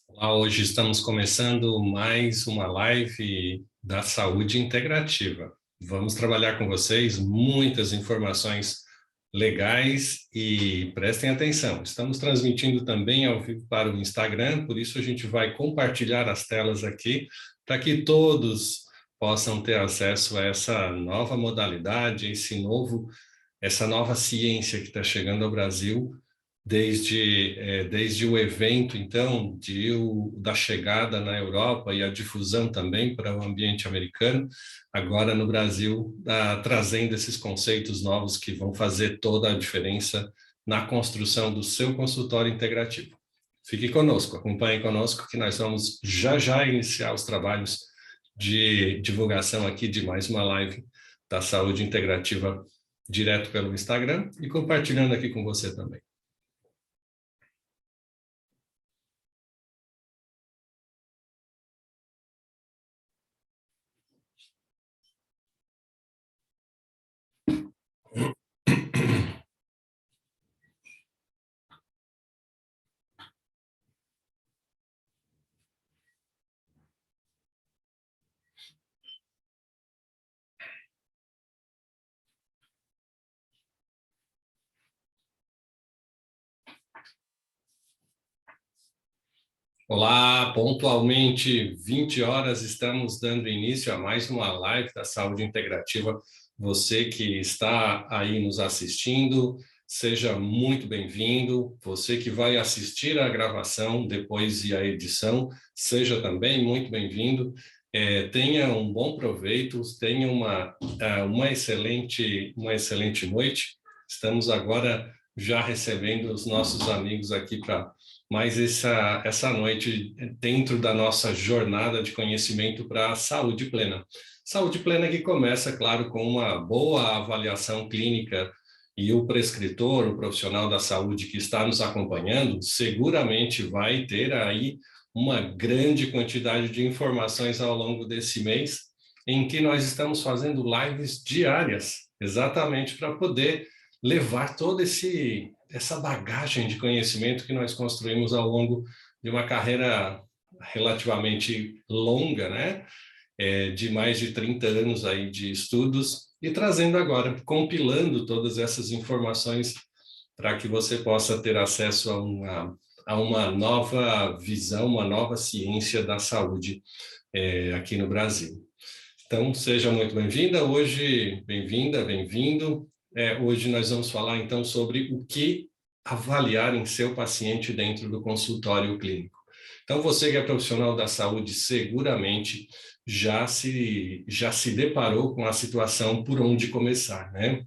Olá, hoje estamos começando mais uma live da saúde integrativa. Vamos trabalhar com vocês muitas informações legais e prestem atenção. Estamos transmitindo também ao vivo para o Instagram, por isso a gente vai compartilhar as telas aqui para que todos possam ter acesso a essa nova modalidade, essa nova ciência que está chegando ao Brasil desde o evento, então, da chegada na Europa e a difusão também para o ambiente americano, agora no Brasil, trazendo esses conceitos novos que vão fazer toda a diferença na construção do seu consultório integrativo. Fique conosco, acompanhe conosco que nós vamos já iniciar os trabalhos de divulgação aqui de mais uma live da saúde integrativa direto pelo Instagram e compartilhando aqui com você também. Olá, pontualmente 20 horas, estamos dando início a mais uma live da Saúde Integrativa. Você que está aí nos assistindo, seja muito bem-vindo. Você que vai assistir a gravação depois e a edição, seja também muito bem-vindo. Tenha um bom proveito, tenha uma excelente noite. Estamos agora já recebendo os nossos amigos aqui para mais essa noite dentro da nossa jornada de conhecimento para a saúde plena. Saúde plena que começa, claro, com uma boa avaliação clínica e o prescritor, o profissional da saúde que está nos acompanhando, seguramente vai ter aí uma grande quantidade de informações ao longo desse mês, em que nós estamos fazendo lives diárias, exatamente para poder levar toda essa bagagem de conhecimento que nós construímos ao longo de uma carreira relativamente longa, né? De mais de 30 anos aí de estudos, e trazendo agora, compilando todas essas informações para que você possa ter acesso a uma nova visão, uma nova ciência da saúde aqui no Brasil. Então, seja muito bem-vinda. Hoje, bem-vinda, bem-vindo. Hoje nós vamos falar, então, sobre o que avaliar em seu paciente dentro do consultório clínico. Então, você que é profissional da saúde, seguramente já se deparou com a situação por onde começar, né?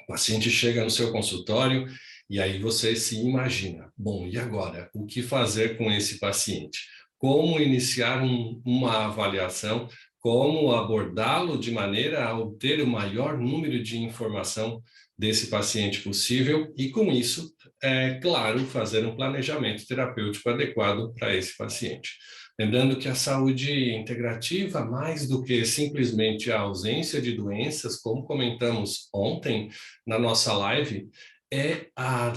O paciente chega no seu consultório e aí você se imagina, bom, e agora? O que fazer com esse paciente? Como iniciar uma avaliação? Como abordá-lo de maneira a obter o maior número de informação desse paciente possível e, com isso, claro, fazer um planejamento terapêutico adequado para esse paciente. Lembrando que a saúde integrativa, mais do que simplesmente a ausência de doenças, como comentamos ontem na nossa live, é a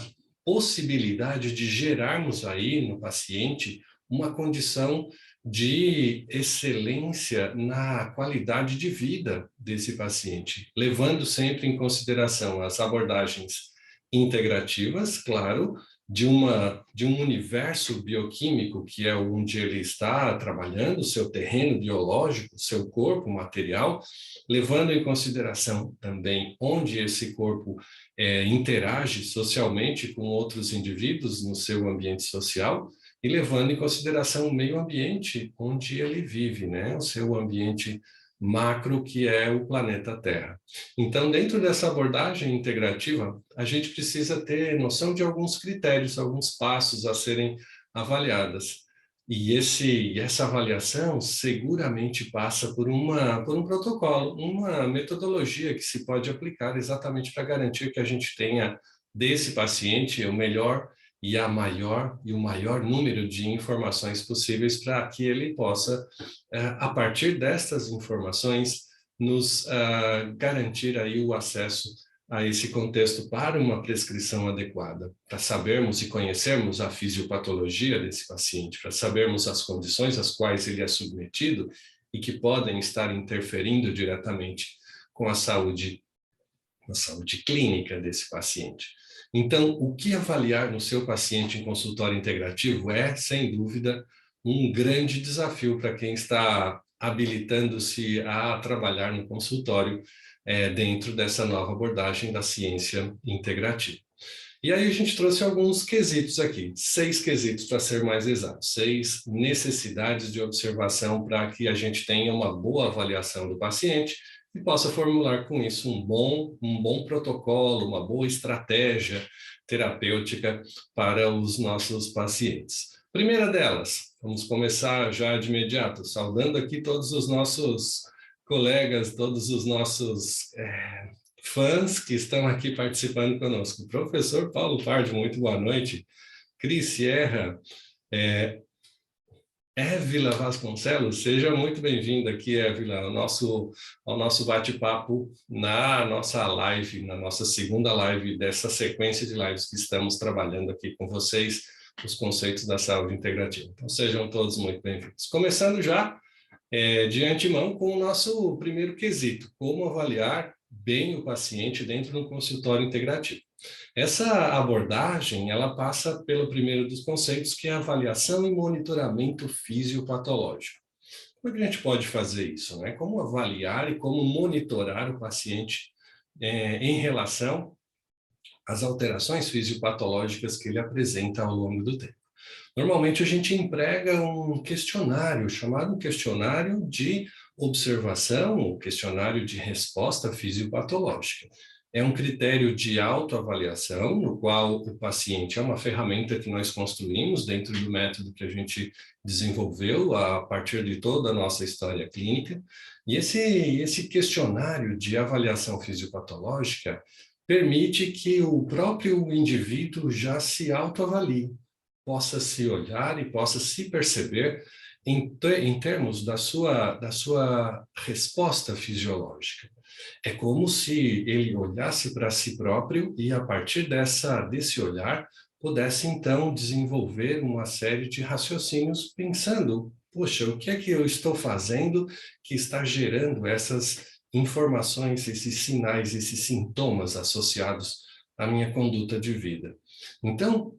possibilidade de gerarmos aí no paciente uma condição de excelência na qualidade de vida desse paciente, levando sempre em consideração as abordagens integrativas, claro, de um universo bioquímico que é onde ele está trabalhando, seu terreno biológico, seu corpo material, levando em consideração também onde esse corpo interage socialmente com outros indivíduos no seu ambiente social, e levando em consideração o meio ambiente onde ele vive, né? O seu ambiente macro, que é o planeta Terra. Então, dentro dessa abordagem integrativa, a gente precisa ter noção de alguns critérios, alguns passos a serem avaliadas. E essa avaliação seguramente passa por um protocolo, uma metodologia que se pode aplicar exatamente para garantir que a gente tenha desse paciente o melhor e o maior número de informações possíveis para que ele possa, a partir destas informações, nos garantir aí o acesso a esse contexto para uma prescrição adequada, para sabermos e conhecermos a fisiopatologia desse paciente, para sabermos as condições às quais ele é submetido e que podem estar interferindo diretamente com a saúde clínica desse paciente. Então, o que avaliar no seu paciente em consultório integrativo é, sem dúvida, um grande desafio para quem está habilitando-se a trabalhar no consultório dentro dessa nova abordagem da ciência integrativa. E aí a gente trouxe alguns quesitos aqui, 6 quesitos para ser mais exato, 6 necessidades de observação para que a gente tenha uma boa avaliação do paciente e possa formular com isso um bom protocolo, uma boa estratégia terapêutica para os nossos pacientes. Primeira delas, vamos começar já de imediato, saudando aqui todos os nossos colegas, todos os nossos fãs que estão aqui participando conosco. Professor Paulo Pardi, muito boa noite. Cris Sierra, Évila Vasconcelos, seja muito bem-vinda aqui, Évila, ao nosso bate-papo na nossa live, na nossa segunda live dessa sequência de lives que estamos trabalhando aqui com vocês, os conceitos da saúde integrativa. Então, sejam todos muito bem-vindos. Começando já, de antemão, com o nosso primeiro quesito, como avaliar bem o paciente dentro de um consultório integrativo. Essa abordagem, ela passa pelo primeiro dos conceitos, que é a avaliação e monitoramento fisiopatológico. Como é que a gente pode fazer isso, né? Como avaliar e como monitorar o paciente em relação às alterações fisiopatológicas que ele apresenta ao longo do tempo? Normalmente a gente emprega um questionário, chamado questionário de observação, ou questionário de resposta fisiopatológica. É um critério de autoavaliação, no qual o paciente é uma ferramenta que nós construímos dentro do método que a gente desenvolveu a partir de toda a nossa história clínica. E esse questionário de avaliação fisiopatológica permite que o próprio indivíduo já se autoavalie, possa se olhar e possa se perceber em termos da sua resposta fisiológica. É como se ele olhasse para si próprio e, a partir desse olhar, pudesse, então, desenvolver uma série de raciocínios pensando, poxa, o que é que eu estou fazendo que está gerando essas informações, esses sinais, esses sintomas associados à minha conduta de vida? Então,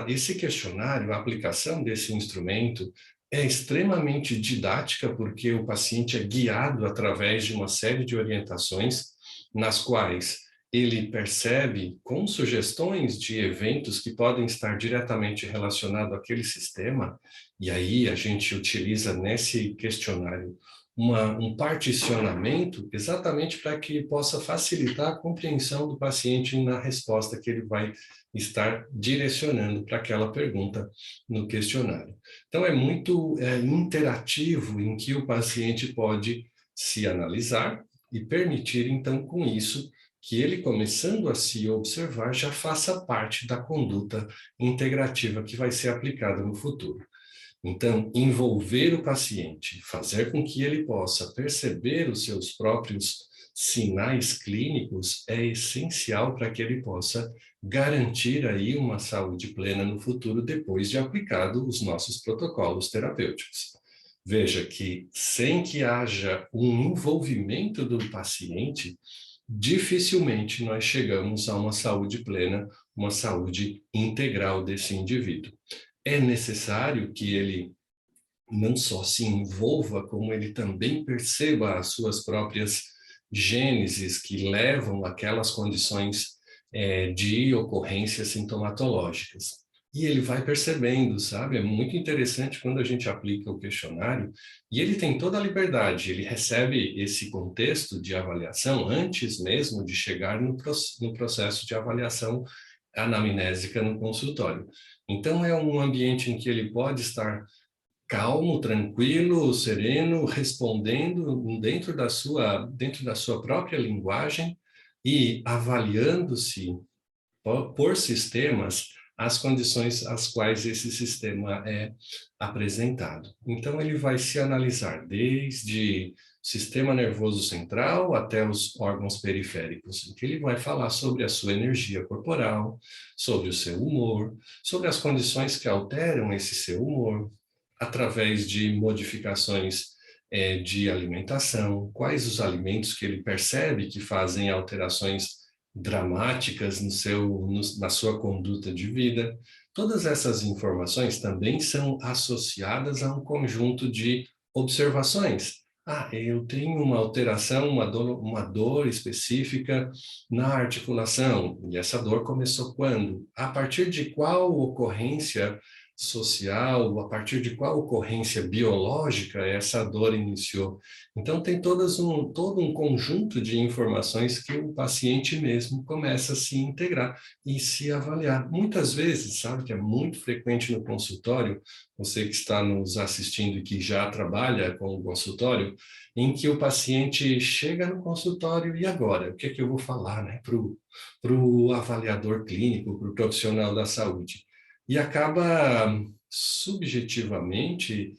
esse questionário, a aplicação desse instrumento, é extremamente didática, porque o paciente é guiado através de uma série de orientações, nas quais ele percebe, com sugestões de eventos que podem estar diretamente relacionados àquele sistema, e aí a gente utiliza nesse questionário um particionamento exatamente para que possa facilitar a compreensão do paciente na resposta que ele vai estar direcionando para aquela pergunta no questionário. Então, é muito interativo, em que o paciente pode se analisar e permitir, então, com isso, que ele, começando a se observar, já faça parte da conduta integrativa que vai ser aplicada no futuro. Então, envolver o paciente, fazer com que ele possa perceber os seus próprios sinais clínicos é essencial para que ele possa garantir aí uma saúde plena no futuro, depois de aplicado os nossos protocolos terapêuticos. Veja que, sem que haja um envolvimento do paciente, dificilmente nós chegamos a uma saúde plena, uma saúde integral desse indivíduo. É necessário que ele não só se envolva, como ele também perceba as suas próprias gêneses que levam àquelas condições de ocorrências sintomatológicas. E ele vai percebendo, sabe? É muito interessante quando a gente aplica o questionário, e ele tem toda a liberdade, ele recebe esse contexto de avaliação antes mesmo de chegar no processo de avaliação anamnésica no consultório. Então, é um ambiente em que ele pode estar calmo, tranquilo, sereno, respondendo dentro da sua própria linguagem e avaliando-se por sistemas as condições às quais esse sistema é apresentado. Então, ele vai se analisar desde sistema nervoso central até os órgãos periféricos, em que ele vai falar sobre a sua energia corporal, sobre o seu humor, sobre as condições que alteram esse seu humor, através de modificações de alimentação, quais os alimentos que ele percebe que fazem alterações dramáticas na sua conduta de vida. Todas essas informações também são associadas a um conjunto de observações. Ah, eu tenho uma alteração, uma dor específica na articulação. E essa dor começou quando? A partir de qual ocorrência social, a partir de qual ocorrência biológica essa dor iniciou? Então, tem todo um conjunto de informações que o paciente mesmo começa a se integrar e se avaliar. Muitas vezes, sabe, que é muito frequente no consultório, você que está nos assistindo e que já trabalha com o consultório, em que o paciente chega no consultório e agora? O que é que eu vou falar, né, para o avaliador clínico, para o profissional da saúde? E acaba subjetivamente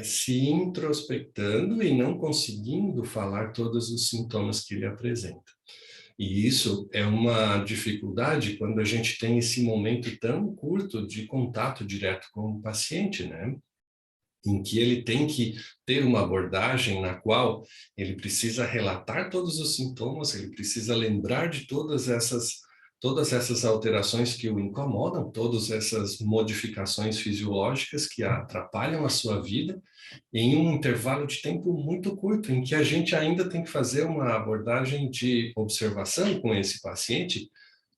se introspectando e não conseguindo falar todos os sintomas que ele apresenta. E isso é uma dificuldade quando a gente tem esse momento tão curto de contato direto com o paciente, né? Em que ele tem que ter uma abordagem na qual ele precisa relatar todos os sintomas, ele precisa lembrar de todas essas alterações que o incomodam, todas essas modificações fisiológicas que atrapalham a sua vida, em um intervalo de tempo muito curto, em que a gente ainda tem que fazer uma abordagem de observação com esse paciente,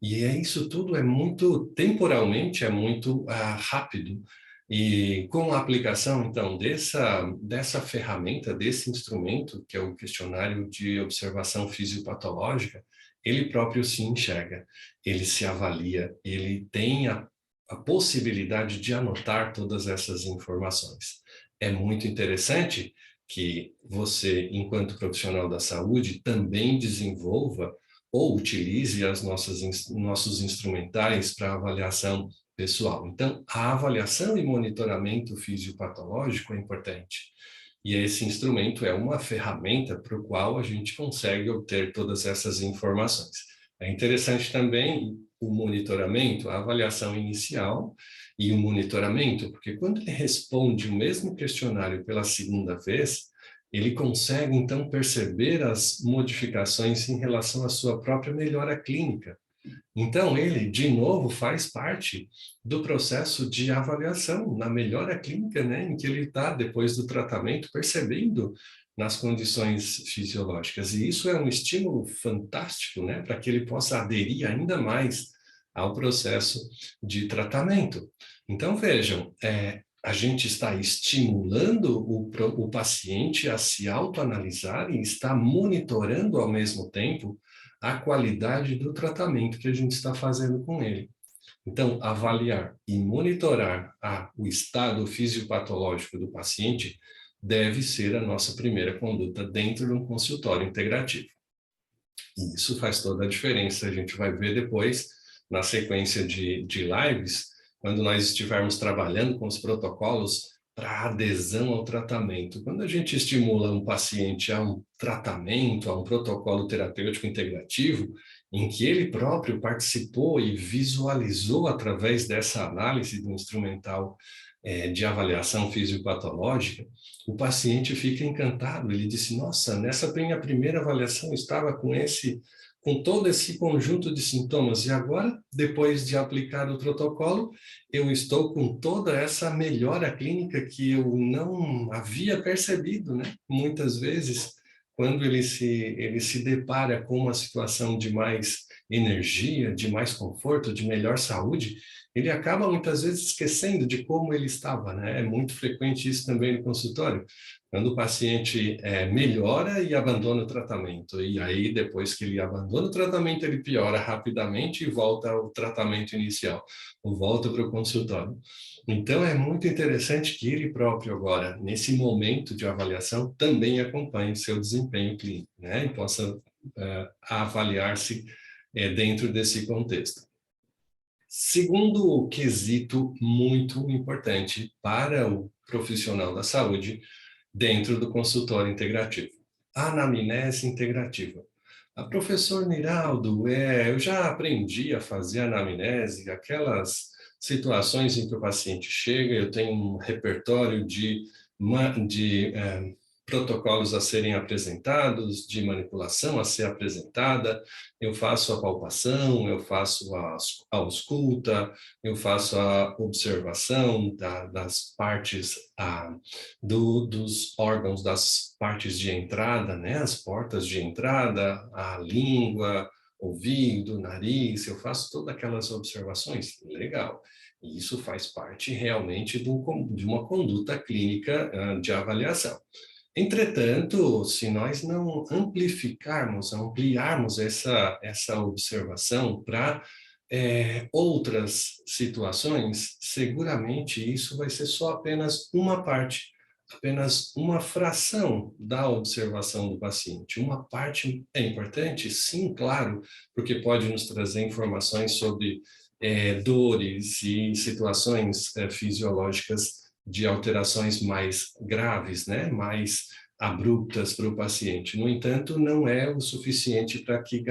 e isso tudo é muito, temporalmente, é muito rápido. E com a aplicação, então, dessa ferramenta, desse instrumento, que é o questionário de observação fisiopatológica, ele próprio se enxerga, ele se avalia, ele tem a possibilidade de anotar todas essas informações. É muito interessante que você, enquanto profissional da saúde, também desenvolva ou utilize nossos instrumentais para avaliação pessoal. Então, a avaliação e monitoramento fisiopatológico é importante. E esse instrumento é uma ferramenta para o qual a gente consegue obter todas essas informações. É interessante também o monitoramento, a avaliação inicial e o monitoramento, porque quando ele responde o mesmo questionário pela segunda vez, ele consegue então perceber as modificações em relação à sua própria melhora clínica. Então, ele, de novo, faz parte do processo de avaliação na melhora clínica, né, em que ele está, depois do tratamento, percebendo nas condições fisiológicas. E isso é um estímulo fantástico, né, para que ele possa aderir ainda mais ao processo de tratamento. Então, vejam, a gente está estimulando o paciente a se autoanalisar e está monitorando ao mesmo tempo a qualidade do tratamento que a gente está fazendo com ele. Então, avaliar e monitorar o estado fisiopatológico do paciente deve ser a nossa primeira conduta dentro de um consultório integrativo. E isso faz toda a diferença. A gente vai ver depois, na sequência de lives, quando nós estivermos trabalhando com os protocolos para adesão ao tratamento. Quando a gente estimula um paciente a um tratamento, a um protocolo terapêutico integrativo, em que ele próprio participou e visualizou através dessa análise do instrumental de avaliação fisiopatológica, o paciente fica encantado. Ele disse: nossa, nessa minha primeira avaliação estava com todo esse conjunto de sintomas, e agora, depois de aplicar o protocolo, eu estou com toda essa melhora clínica que eu não havia percebido, né? Muitas vezes, quando ele se depara com uma situação de mais energia, de mais conforto, de melhor saúde, ele acaba muitas vezes esquecendo de como ele estava, né? É muito frequente isso também no consultório, quando o paciente melhora e abandona o tratamento. E aí, depois que ele abandona o tratamento, ele piora rapidamente e volta ao tratamento inicial, ou volta para o consultório. Então, é muito interessante que ele próprio agora, nesse momento de avaliação, também acompanhe seu desempenho clínico, né? E possa avaliar-se dentro desse contexto. Segundo quesito muito importante para o profissional da saúde dentro do consultório integrativo: anamnese integrativa. Professor Niraldo, eu já aprendi a fazer anamnese, aquelas situações em que o paciente chega, eu tenho um repertório de protocolos a serem apresentados, de manipulação a ser apresentada, eu faço a palpação, eu faço a ausculta, eu faço a observação das partes dos órgãos, das partes de entrada, né? As portas de entrada, a língua, ouvido, nariz, eu faço todas aquelas observações, legal. E isso faz parte realmente de uma conduta clínica de avaliação. Entretanto, se nós não ampliarmos essa observação para outras situações, seguramente isso vai ser só apenas uma parte, apenas uma fração da observação do paciente. Uma parte é importante, sim, claro, porque pode nos trazer informações sobre dores e situações fisiológicas de alterações mais graves, né? Mais abruptas para o paciente. No entanto, não é o suficiente para que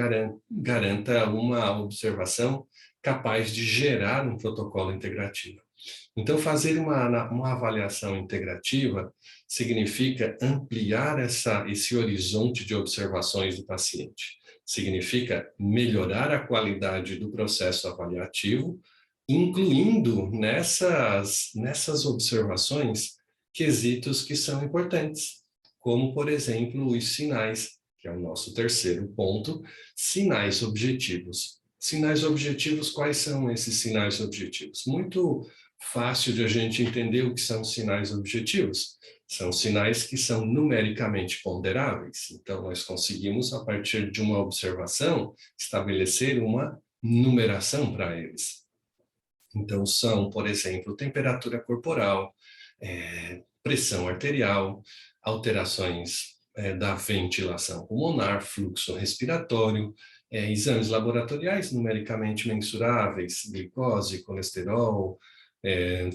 garanta uma observação capaz de gerar um protocolo integrativo. Então, fazer uma avaliação integrativa significa ampliar esse horizonte de observações do paciente. Significa melhorar a qualidade do processo avaliativo, incluindo nessas observações quesitos que são importantes, como, por exemplo, os sinais, que é o nosso terceiro ponto, sinais objetivos. Sinais objetivos, quais são esses sinais objetivos? Muito fácil de a gente entender o que são sinais objetivos. São sinais que são numericamente ponderáveis. Então, nós conseguimos, a partir de uma observação, estabelecer uma numeração para eles. Então, são, por exemplo, temperatura corporal, pressão arterial, alterações da ventilação pulmonar, fluxo respiratório, exames laboratoriais numericamente mensuráveis, glicose, colesterol,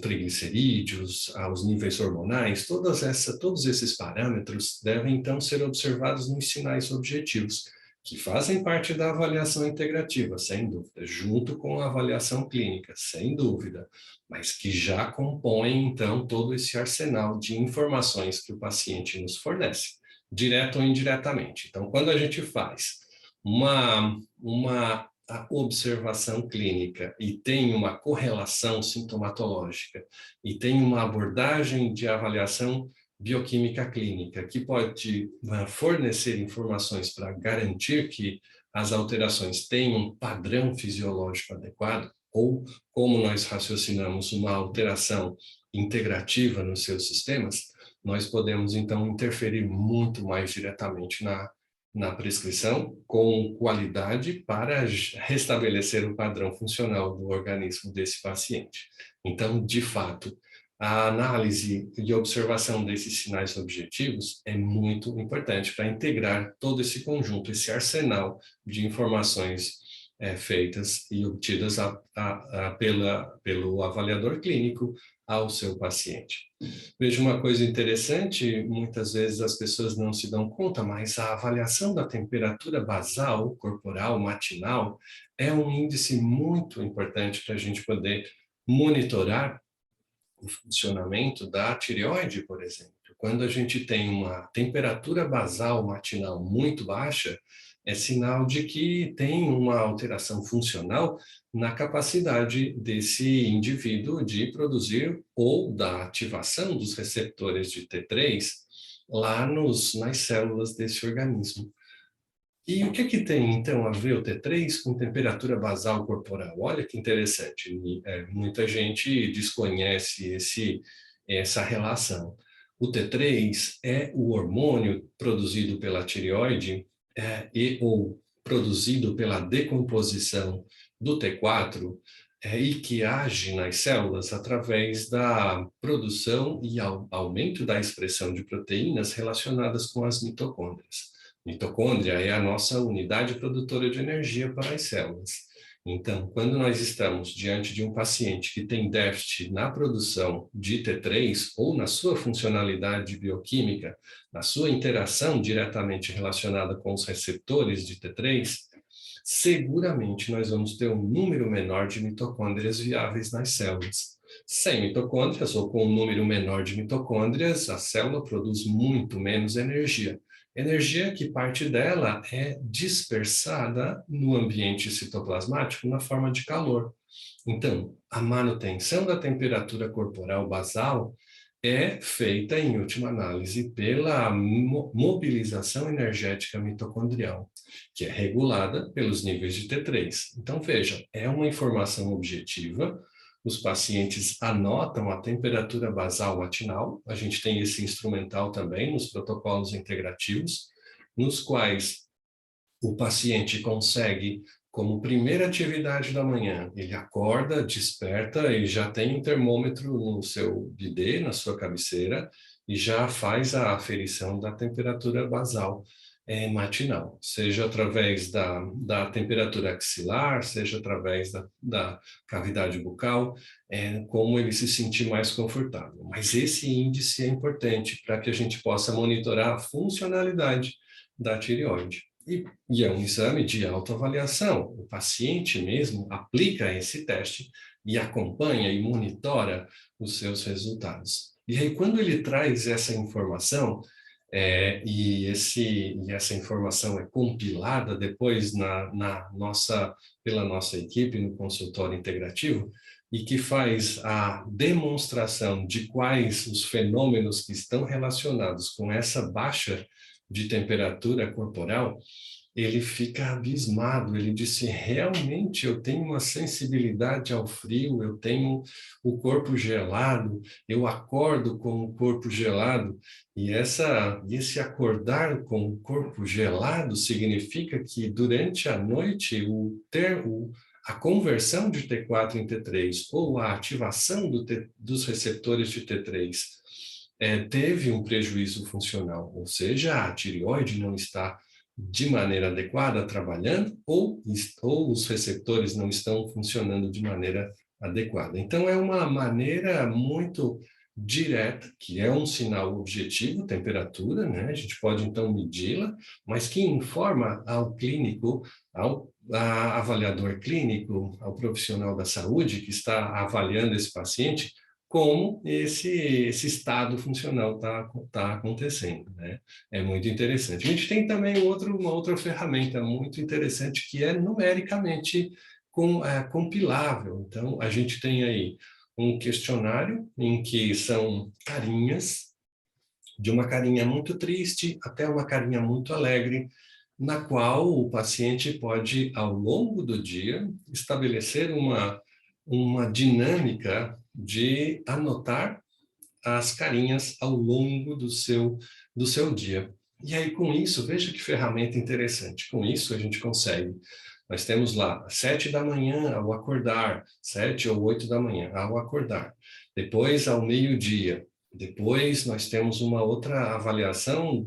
triglicerídeos, os níveis hormonais, todos esses parâmetros devem, então, ser observados nos sinais objetivos, que fazem parte da avaliação integrativa, sem dúvida, junto com a avaliação clínica, sem dúvida, mas que já compõem, então, todo esse arsenal de informações que o paciente nos fornece, direto ou indiretamente. Então, quando a gente faz uma observação clínica e tem uma correlação sintomatológica e tem uma abordagem de avaliação bioquímica clínica que pode fornecer informações para garantir que as alterações têm um padrão fisiológico adequado, ou como nós raciocinamos uma alteração integrativa nos seus sistemas, nós podemos então interferir muito mais diretamente na prescrição com qualidade para restabelecer o padrão funcional do organismo desse paciente. Então, de fato, a análise e observação desses sinais objetivos é muito importante para integrar todo esse conjunto, esse arsenal de informações feitas e obtidas pelo avaliador clínico ao seu paciente. Veja uma coisa interessante, muitas vezes as pessoas não se dão conta, mas a avaliação da temperatura basal corporal matinal é um índice muito importante para a gente poder monitorar o funcionamento da tireoide, por exemplo. Quando a gente tem uma temperatura basal matinal muito baixa, é sinal de que tem uma alteração funcional na capacidade desse indivíduo de produzir ou da ativação dos receptores de T3 lá nas células desse organismo. E o que tem, então, a ver o T3 com temperatura basal corporal? Olha que interessante, muita gente desconhece essa relação. O T3 é o hormônio produzido pela tireoide ou produzido pela decomposição do T4 e que age nas células através da produção e aumento da expressão de proteínas relacionadas com as mitocôndrias. Mitocôndria é a nossa unidade produtora de energia para as células. Então, quando nós estamos diante de um paciente que tem déficit na produção de T3 ou na sua funcionalidade bioquímica, na sua interação diretamente relacionada com os receptores de T3, seguramente nós vamos ter um número menor de mitocôndrias viáveis nas células. Sem mitocôndrias ou com um número menor de mitocôndrias, a célula produz muito menos energia. Energia que parte dela é dispersada no ambiente citoplasmático na forma de calor. Então, a manutenção da temperatura corporal basal é feita, em última análise, pela mobilização energética mitocondrial, que é regulada pelos níveis de T3. Então, veja, é uma informação objetiva. Os pacientes anotam a temperatura basal matinal. A gente tem esse instrumental também nos protocolos integrativos, nos quais o paciente consegue, como primeira atividade da manhã, ele acorda, desperta e já tem um termômetro no seu bidê, na sua cabeceira, e já faz a aferição da temperatura basal matinal, seja através da temperatura axilar, seja através da cavidade bucal, como ele se sentir mais confortável. Mas esse índice é importante para que a gente possa monitorar a funcionalidade da tireoide. E é um exame de autoavaliação. O paciente mesmo aplica esse teste e acompanha e monitora os seus resultados. E aí, quando ele traz essa informação, essa informação é compilada depois pela nossa equipe no consultório integrativo, e que faz a demonstração de quais os fenômenos que estão relacionados com essa baixa de temperatura corporal, ele fica abismado, ele disse, realmente eu tenho uma sensibilidade ao frio, eu tenho o corpo gelado, eu acordo com o corpo gelado, e esse acordar com o corpo gelado significa que durante a noite a conversão de T4 em T3 ou a ativação dos receptores de T3 teve um prejuízo funcional, ou seja, a tireoide não está de maneira adequada trabalhando ou os receptores não estão funcionando de maneira adequada. Então, é uma maneira muito direta, que é um sinal objetivo, temperatura, né? A gente pode, então, medi-la, mas que informa ao clínico, ao avaliador clínico, ao profissional da saúde que está avaliando esse paciente, como esse estado funcional tá acontecendo, né? É muito interessante. A gente tem também uma outra ferramenta muito interessante que é numericamente compilável. Então, a gente tem aí um questionário em que são carinhas, de uma carinha muito triste até uma carinha muito alegre, na qual o paciente pode, ao longo do dia, estabelecer uma dinâmica de anotar as carinhas ao longo do seu dia. E aí, com isso, veja que ferramenta interessante. Com isso, a gente consegue. Nós temos lá 7 da manhã ao acordar, 7 ou 8 da manhã ao acordar. Depois, ao meio-dia. Depois, nós temos uma outra avaliação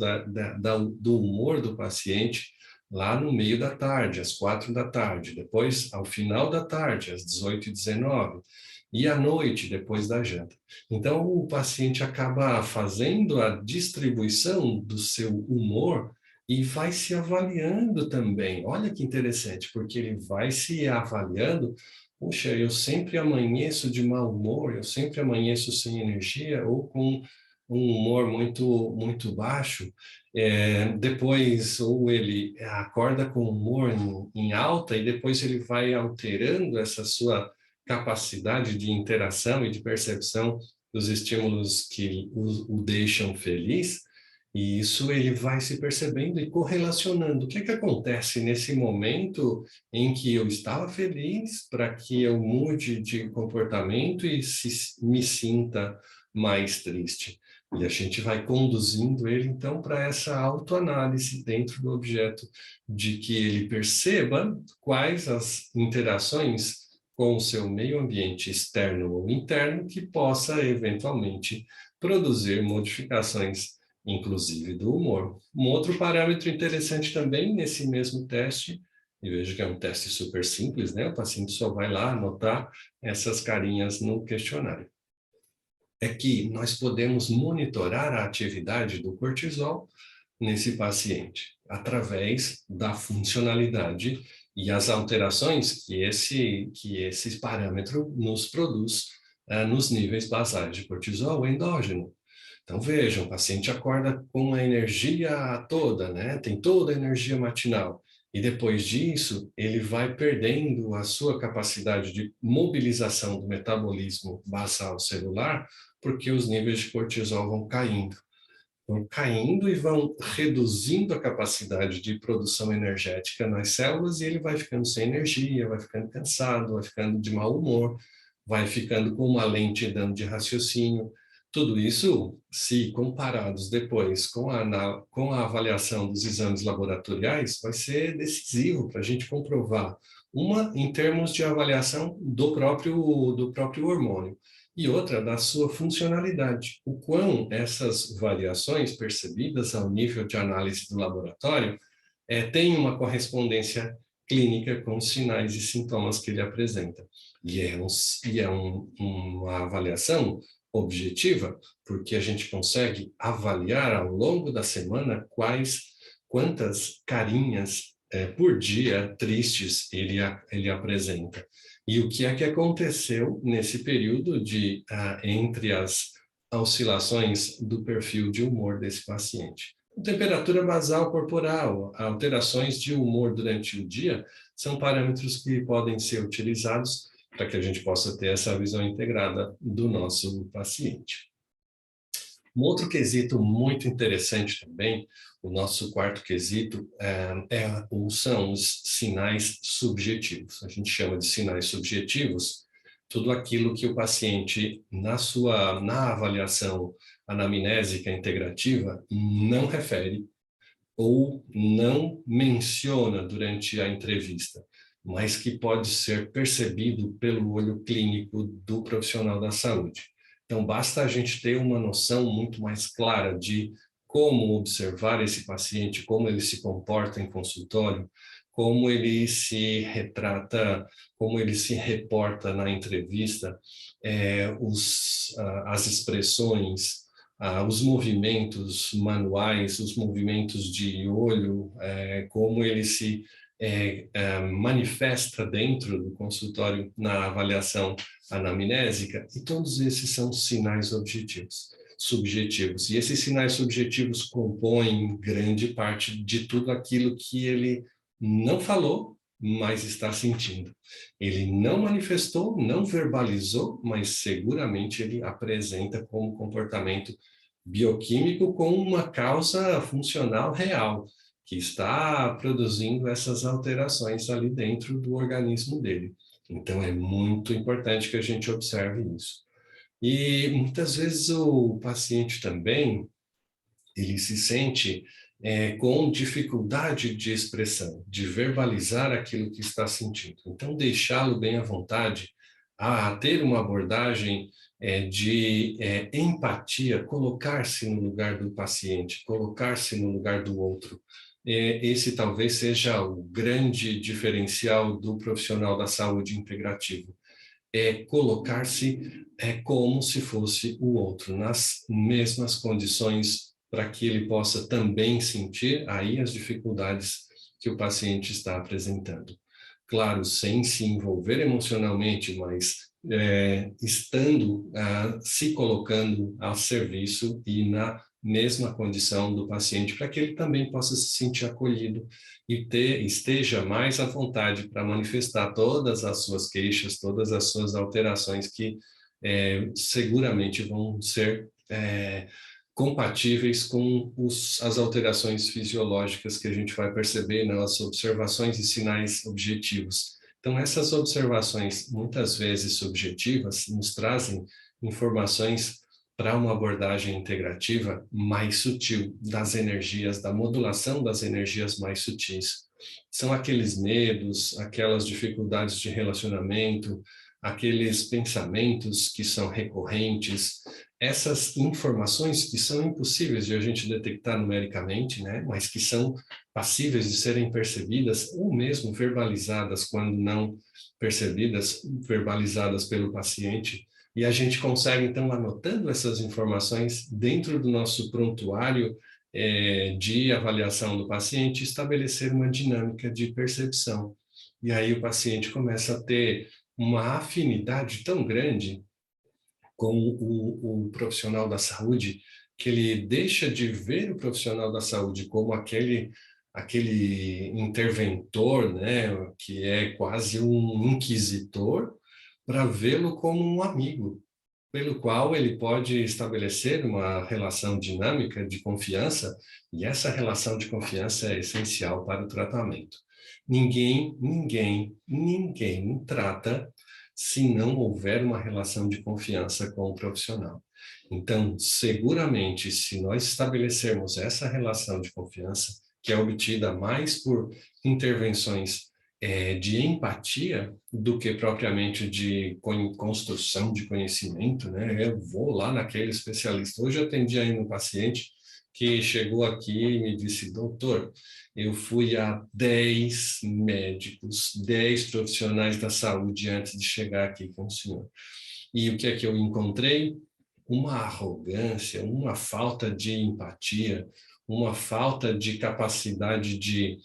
do humor do paciente lá no meio da tarde, às 4 da tarde. Depois, ao final da tarde, às 18h19. E à noite, depois da janta. Então, o paciente acaba fazendo a distribuição do seu humor e vai se avaliando também. Olha que interessante, porque ele vai se avaliando. Puxa, eu sempre amanheço de mau humor, eu sempre amanheço sem energia ou com um humor muito baixo. Depois, ou ele acorda com humor em alta e depois ele vai alterando essa sua capacidade de interação e de percepção dos estímulos que o deixam feliz, e isso ele vai se percebendo e correlacionando. O que acontece nesse momento em que eu estava feliz para que eu mude de comportamento e me sinta mais triste? E a gente vai conduzindo ele, então, para essa autoanálise dentro do objeto, de que ele perceba quais as interações com o seu meio ambiente externo ou interno que possa, eventualmente, produzir modificações, inclusive do humor. Um outro parâmetro interessante também nesse mesmo teste E veja que é um teste super simples, né? O paciente só vai lá anotar essas carinhas no questionário. É que nós podemos monitorar a atividade do cortisol nesse paciente, através da funcionalidade e as alterações que esse parâmetro nos produz nos níveis basais de cortisol endógeno. Então, vejam, o paciente acorda com a energia toda, né? Tem toda a energia matinal. E depois disso, ele vai perdendo a sua capacidade de mobilização do metabolismo basal celular, porque os níveis de cortisol vão caindo e vão reduzindo a capacidade de produção energética nas células e ele vai ficando sem energia, vai ficando cansado, vai ficando de mau humor, vai ficando com uma lentidão de raciocínio. Tudo isso, se comparados depois com a avaliação dos exames laboratoriais, vai ser decisivo para a gente comprovar. Uma, em termos de avaliação do próprio hormônio, e outra da sua funcionalidade. O quão essas variações percebidas ao nível de análise do laboratório têm uma correspondência clínica com os sinais e sintomas que ele apresenta. Uma avaliação objetiva, porque a gente consegue avaliar ao longo da semana quantas carinhas por dia tristes ele apresenta. E o que é que aconteceu nesse período entre as oscilações do perfil de humor desse paciente? Temperatura basal corporal, alterações de humor durante o dia, são parâmetros que podem ser utilizados para que a gente possa ter essa visão integrada do nosso paciente. Um outro quesito muito interessante também, o nosso quarto quesito, são os sinais subjetivos. A gente chama de sinais subjetivos tudo aquilo que o paciente, na avaliação anamnésica integrativa, não refere ou não menciona durante a entrevista, mas que pode ser percebido pelo olho clínico do profissional da saúde. Então, basta a gente ter uma noção muito mais clara de como observar esse paciente, como ele se comporta em consultório, como ele se retrata, como ele se reporta na entrevista, as expressões, os movimentos manuais, os movimentos de olho, como ele se manifesta dentro do consultório na avaliação anamnésica, e todos esses são sinais subjetivos. E esses sinais subjetivos compõem grande parte de tudo aquilo que ele não falou, mas está sentindo. Ele não manifestou, não verbalizou, mas seguramente ele apresenta como comportamento bioquímico com uma causa funcional real, que está produzindo essas alterações ali dentro do organismo dele. Então, é muito importante que a gente observe isso. E muitas vezes o paciente também, ele se sente com dificuldade de expressão, de verbalizar aquilo que está sentindo. Então, deixá-lo bem à vontade a ter uma abordagem de empatia, colocar-se no lugar do paciente, colocar-se no lugar do outro. Esse talvez seja o grande diferencial do profissional da saúde integrativo. Colocar-se como se fosse o outro, nas mesmas condições, para que ele possa também sentir aí as dificuldades que o paciente está apresentando. Claro, sem se envolver emocionalmente, mas estando, se colocando a serviço e na mesma condição do paciente, para que ele também possa se sentir acolhido e esteja mais à vontade para manifestar todas as suas queixas, todas as suas alterações que seguramente vão ser compatíveis com as alterações fisiológicas que a gente vai perceber nas observações e sinais objetivos. Então, essas observações, muitas vezes subjetivas, nos trazem informações para uma abordagem integrativa mais sutil das energias, da modulação das energias mais sutis. São aqueles medos, aquelas dificuldades de relacionamento, aqueles pensamentos que são recorrentes, essas informações que são impossíveis de a gente detectar numericamente, né, mas que são passíveis de serem percebidas ou mesmo verbalizadas quando não percebidas, verbalizadas pelo paciente, e a gente consegue, então, anotando essas informações dentro do nosso prontuário de avaliação do paciente, estabelecer uma dinâmica de percepção. E aí o paciente começa a ter uma afinidade tão grande com o profissional da saúde, que ele deixa de ver o profissional da saúde como aquele interventor, né, que é quase um inquisitor, para vê-lo como um amigo, pelo qual ele pode estabelecer uma relação dinâmica de confiança, e essa relação de confiança é essencial para o tratamento. Ninguém trata se não houver uma relação de confiança com o profissional. Então, seguramente, se nós estabelecermos essa relação de confiança, que é obtida mais por intervenções de empatia do que propriamente de construção de conhecimento, né? Eu vou lá naquele especialista. Hoje eu atendi aí um paciente que chegou aqui e me disse, doutor, eu fui a 10 médicos, 10 profissionais da saúde antes de chegar aqui com o senhor. E o que é que eu encontrei? Uma arrogância, uma falta de empatia, uma falta de capacidade de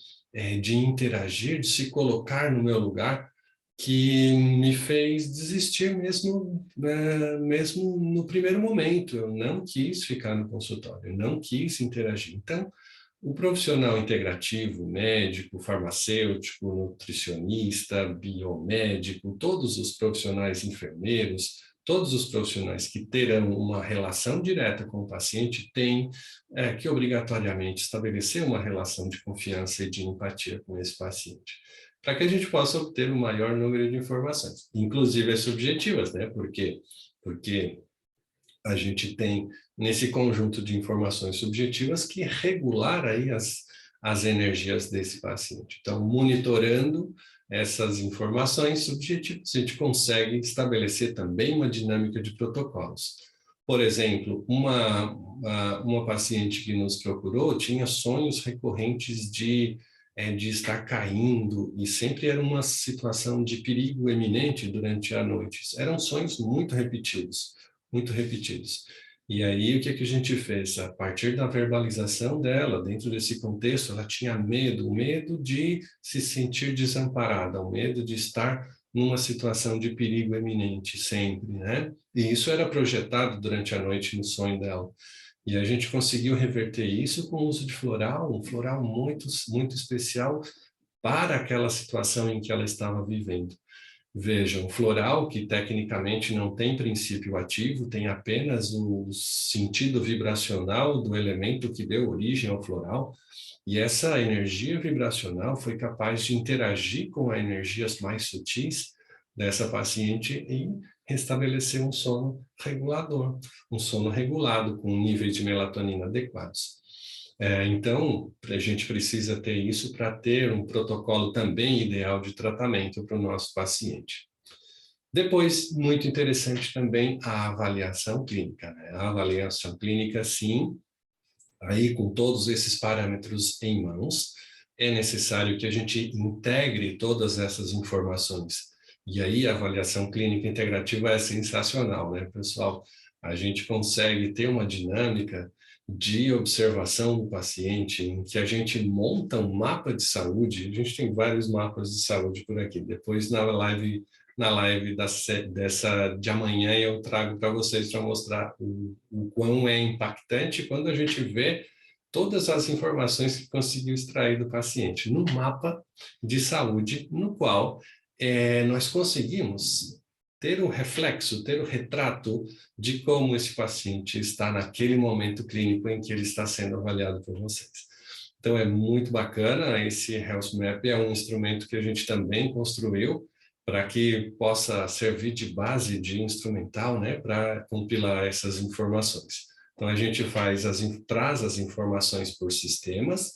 interagir, de se colocar no meu lugar, que me fez desistir mesmo no primeiro momento. Eu não quis ficar no consultório, eu não quis interagir. Então, o profissional integrativo, médico, farmacêutico, nutricionista, biomédico, todos os profissionais enfermeiros, todos os profissionais que terão uma relação direta com o paciente têm que obrigatoriamente estabelecer uma relação de confiança e de empatia com esse paciente, para que a gente possa obter o maior número de informações, inclusive as subjetivas, né? Porque a gente tem nesse conjunto de informações subjetivas que regular aí as energias desse paciente. Então, monitorando essas informações subjetivas, a gente consegue estabelecer também uma dinâmica de protocolos. Por exemplo, uma paciente que nos procurou tinha sonhos recorrentes de estar caindo, e sempre era uma situação de perigo eminente durante a noite. Eram sonhos muito repetidos, muito repetidos. E aí, o que que a gente fez? A partir da verbalização dela, dentro desse contexto, ela tinha medo, o medo de se sentir desamparada, o medo de estar numa situação de perigo eminente sempre, né? E isso era projetado durante a noite no sonho dela. E a gente conseguiu reverter isso com o uso de floral, um floral muito, muito especial para aquela situação em que ela estava vivendo. Vejam, floral, que tecnicamente não tem princípio ativo, tem apenas o sentido vibracional do elemento que deu origem ao floral, e essa energia vibracional foi capaz de interagir com as energias mais sutis dessa paciente e restabelecer um sono regulador, um sono regulado, com níveis de melatonina adequados. Então, a gente precisa ter isso para ter um protocolo também ideal de tratamento para o nosso paciente. Depois, muito interessante também a avaliação clínica, né? A avaliação clínica, sim, aí com todos esses parâmetros em mãos, é necessário que a gente integre todas essas informações. E aí a avaliação clínica integrativa é sensacional, né, pessoal? A gente consegue ter uma dinâmica de observação do paciente, em que a gente monta um mapa de saúde. A gente tem vários mapas de saúde por aqui. Depois na live dessa de amanhã eu trago para vocês para mostrar o quão é impactante quando a gente vê todas as informações que conseguiu extrair do paciente no mapa de saúde, no qual nós conseguimos ter o reflexo, ter o retrato de como esse paciente está naquele momento clínico em que ele está sendo avaliado por vocês. Então, é muito bacana. Esse Health Map é um instrumento que a gente também construiu para que possa servir de base de instrumental, né, para compilar essas informações. Então, a gente traz as informações por sistemas,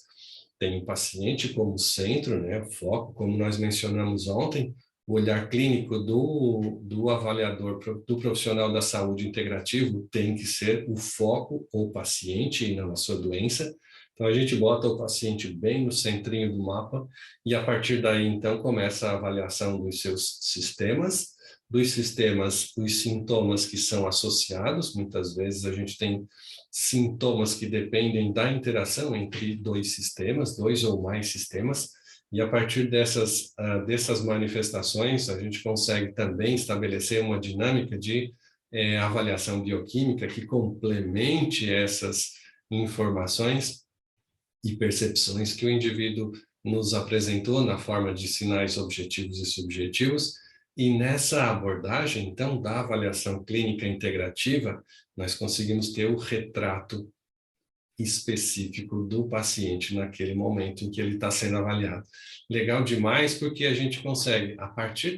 tem o paciente como centro, né, o foco, como nós mencionamos ontem. O olhar clínico do avaliador, do profissional da saúde integrativo, tem que ser o foco, o paciente e não a sua doença. Então, a gente bota o paciente bem no centrinho do mapa e, a partir daí, então, começa a avaliação dos seus sistemas, os sintomas que são associados. Muitas vezes a gente tem sintomas que dependem da interação entre dois sistemas, dois ou mais sistemas, e a partir dessas manifestações, a gente consegue também estabelecer uma dinâmica de avaliação bioquímica que complemente essas informações e percepções que o indivíduo nos apresentou na forma de sinais objetivos e subjetivos. E nessa abordagem, então, da avaliação clínica integrativa, nós conseguimos ter o retrato específico do paciente naquele momento em que ele está sendo avaliado. Legal demais, porque a gente consegue, a partir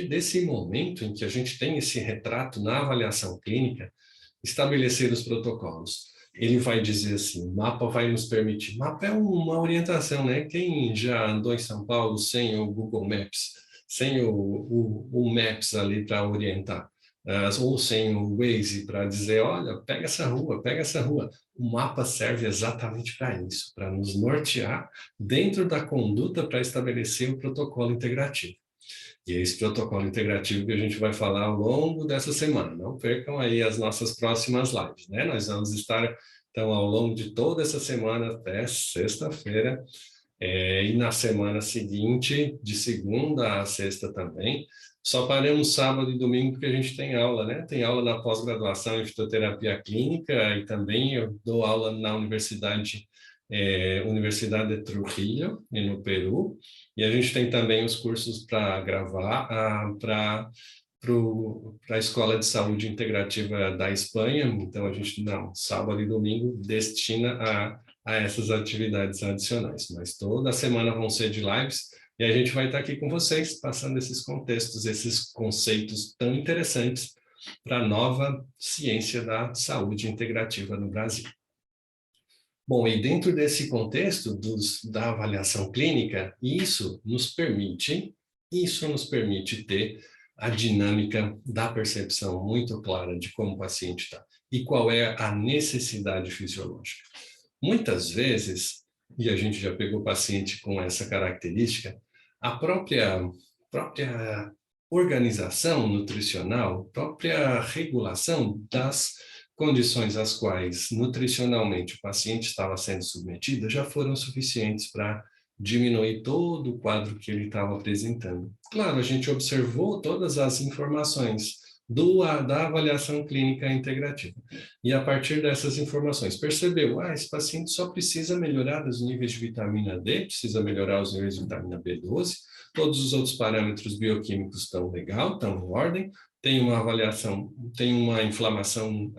desse momento em que a gente tem esse retrato na avaliação clínica, estabelecer os protocolos. Ele vai dizer assim, o mapa vai nos permitir. Mapa é uma orientação, né? Quem já andou em São Paulo sem o Google Maps, sem o Maps ali para orientar, ou sem o Waze para dizer, olha, pega essa rua, pega essa rua. O mapa serve exatamente para isso, para nos nortear dentro da conduta para estabelecer o protocolo integrativo. E é esse protocolo integrativo que a gente vai falar ao longo dessa semana. Não percam aí as nossas próximas lives, né? Nós vamos estar, então, ao longo de toda essa semana, até sexta-feira, e na semana seguinte, de segunda a sexta também. Só paramos sábado e domingo porque a gente tem aula, né? Tem aula na pós-graduação em fitoterapia clínica e também eu dou aula na Universidade de Trujillo, no Peru. E a gente tem também os cursos para gravar para a Escola de Saúde Integrativa da Espanha. Então, a gente, sábado e domingo, destina a essas atividades adicionais. Mas toda semana vão ser de lives e a gente vai estar aqui com vocês, passando esses contextos, esses conceitos tão interessantes para a nova ciência da saúde integrativa no Brasil. Bom, e dentro desse contexto da avaliação clínica, isso nos permite ter a dinâmica da percepção muito clara de como o paciente está e qual é a necessidade fisiológica. Muitas vezes, e a gente já pegou paciente com essa característica, a própria organização nutricional, própria regulação das condições às quais nutricionalmente o paciente estava sendo submetido já foram suficientes para diminuir todo o quadro que ele estava apresentando. Claro, a gente observou todas as informações da avaliação clínica integrativa. E a partir dessas informações, percebeu, esse paciente só precisa melhorar os níveis de vitamina D, precisa melhorar os níveis de vitamina B12, todos os outros parâmetros bioquímicos estão legal, estão em ordem, tem uma avaliação, tem uma inflamação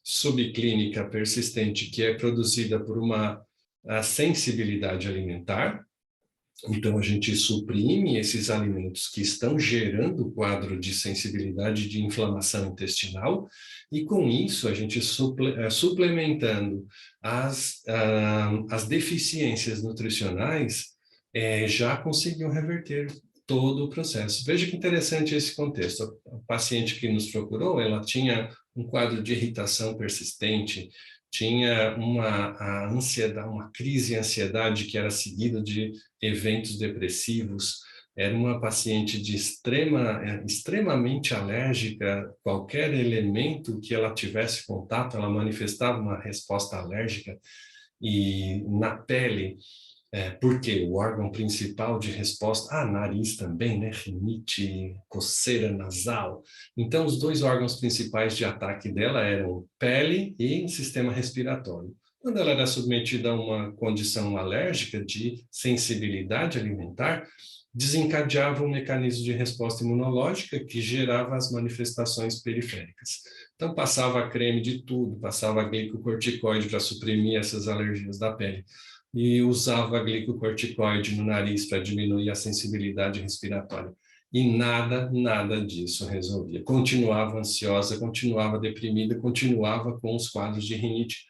subclínica persistente que é produzida por uma sensibilidade alimentar. Então, a gente suprime esses alimentos que estão gerando o quadro de sensibilidade de inflamação intestinal, e com isso a gente suplementando as deficiências nutricionais, já conseguiu reverter todo o processo. Veja que interessante esse contexto. A paciente que nos procurou, ela tinha um quadro de irritação persistente, tinha uma ansiedade, uma crise de ansiedade que era seguida de eventos depressivos, era uma paciente extremamente alérgica, qualquer elemento que ela tivesse contato, ela manifestava uma resposta alérgica, e na pele, porque o órgão principal de resposta, nariz também, né? Rinite, coceira nasal. Então, os dois órgãos principais de ataque dela eram pele e sistema respiratório. Quando ela era submetida a uma condição alérgica de sensibilidade alimentar, desencadeava um mecanismo de resposta imunológica que gerava as manifestações periféricas. Então, passava creme de tudo, passava glicocorticoide para suprimir essas alergias da pele, e usava glicocorticoide no nariz para diminuir a sensibilidade respiratória. E nada disso resolvia. Continuava ansiosa, continuava deprimida, continuava com os quadros de rinite.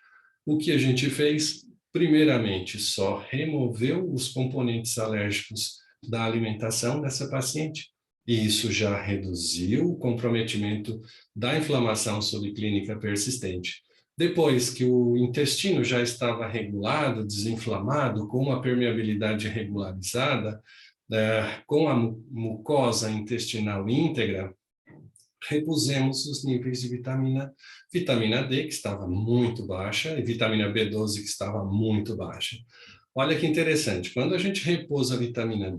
O que a gente fez? Primeiramente, só removeu os componentes alérgicos da alimentação dessa paciente. E isso já reduziu o comprometimento da inflamação subclínica persistente. Depois que o intestino já estava regulado, desinflamado, com uma permeabilidade regularizada, com a mucosa intestinal íntegra, repusemos os níveis de vitamina D, que estava muito baixa, e vitamina B12, que estava muito baixa. Olha que interessante, quando a gente repousa a vitamina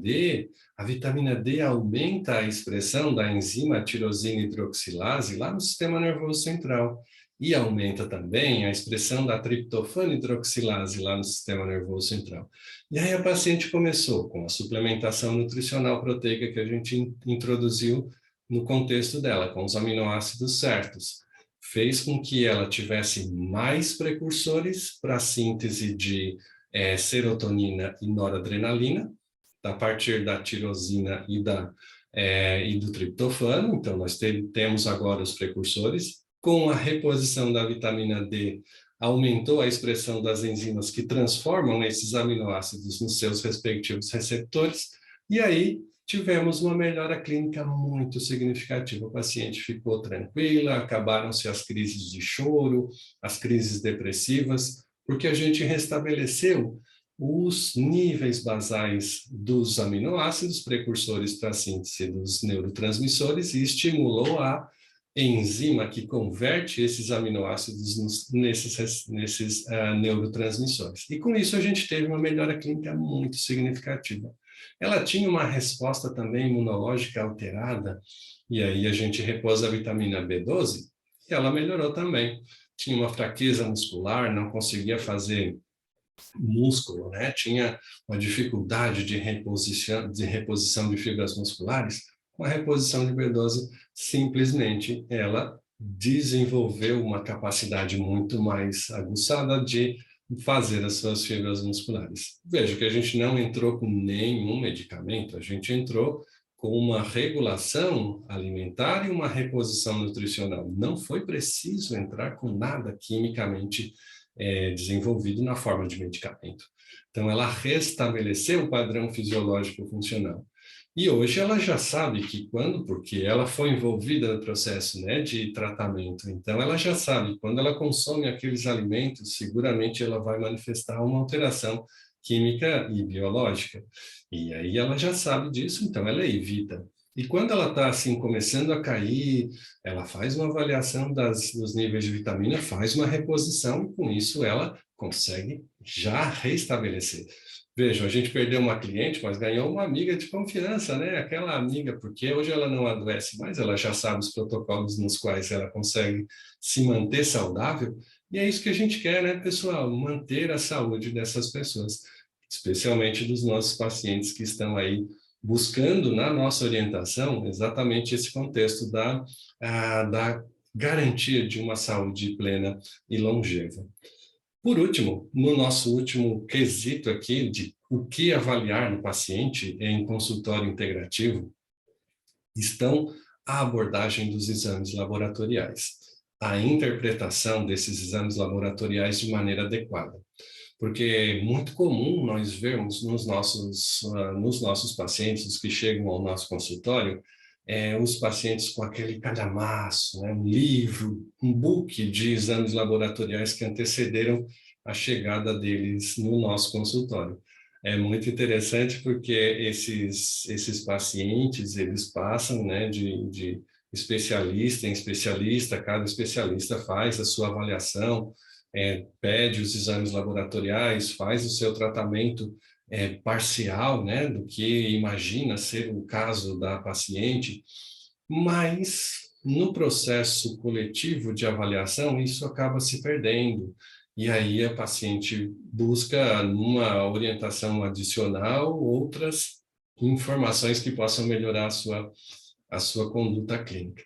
D aumenta a expressão da enzima tirosina hidroxilase lá no sistema nervoso central e aumenta também a expressão da triptofana hidroxilase lá no sistema nervoso central. E aí a paciente começou com a suplementação nutricional proteica que a gente introduziu no contexto dela, com os aminoácidos certos. Fez com que ela tivesse mais precursores para a síntese de serotonina e noradrenalina, a partir da tirosina e do triptofano. Então, nós temos agora os precursores. Com a reposição da vitamina D, aumentou a expressão das enzimas que transformam esses aminoácidos nos seus respectivos receptores, e aí tivemos uma melhora clínica muito significativa. A paciente ficou tranquila, acabaram-se as crises de choro, as crises depressivas, porque a gente restabeleceu os níveis basais dos aminoácidos, precursores para a síntese dos neurotransmissores, e estimulou a enzima que converte esses aminoácidos nesses neurotransmissores. E com isso a gente teve uma melhora clínica muito significativa. Ela tinha uma resposta também imunológica alterada, e aí a gente repôs a vitamina B12 e ela melhorou também. Tinha uma fraqueza muscular, não conseguia fazer músculo, né? Tinha uma dificuldade de reposição de fibras musculares. Com a reposição de B12, simplesmente ela desenvolveu uma capacidade muito mais aguçada de fazer as suas fibras musculares. Veja que a gente não entrou com nenhum medicamento, a gente entrou com uma regulação alimentar e uma reposição nutricional. Não foi preciso entrar com nada quimicamente desenvolvido na forma de medicamento. Então, ela restabeleceu o padrão fisiológico funcional. E hoje ela já sabe que porque ela foi envolvida no processo, né, de tratamento, então ela já sabe, quando ela consome aqueles alimentos, seguramente ela vai manifestar uma alteração química e biológica. E aí ela já sabe disso, então ela evita. E quando ela está assim começando a cair, ela faz uma avaliação dos níveis de vitamina, faz uma reposição e com isso ela consegue já restabelecer. Vejam, a gente perdeu uma cliente, mas ganhou uma amiga de confiança, né? Aquela amiga, porque hoje ela não adoece mais, ela já sabe os protocolos nos quais ela consegue se manter saudável. E é isso que a gente quer, né, pessoal? Manter a saúde dessas pessoas, especialmente dos nossos pacientes que estão aí buscando na nossa orientação exatamente esse contexto da garantia de uma saúde plena e longeva. Por último, no nosso último quesito aqui de o que avaliar no paciente em consultório integrativo, estão a abordagem dos exames laboratoriais, a interpretação desses exames laboratoriais de maneira adequada. Porque é muito comum nós vermos nos nossos pacientes, os que chegam ao nosso consultório, os pacientes com aquele calhamaço, né, um livro, um book de exames laboratoriais que antecederam a chegada deles no nosso consultório. É muito interessante porque esses pacientes, eles passam, né, de especialista em especialista, cada especialista faz a sua avaliação, pede os exames laboratoriais, faz o seu tratamento parcial, né, do que imagina ser o caso da paciente, mas no processo coletivo de avaliação isso acaba se perdendo, e aí a paciente busca numa orientação adicional outras informações que possam melhorar a sua conduta clínica.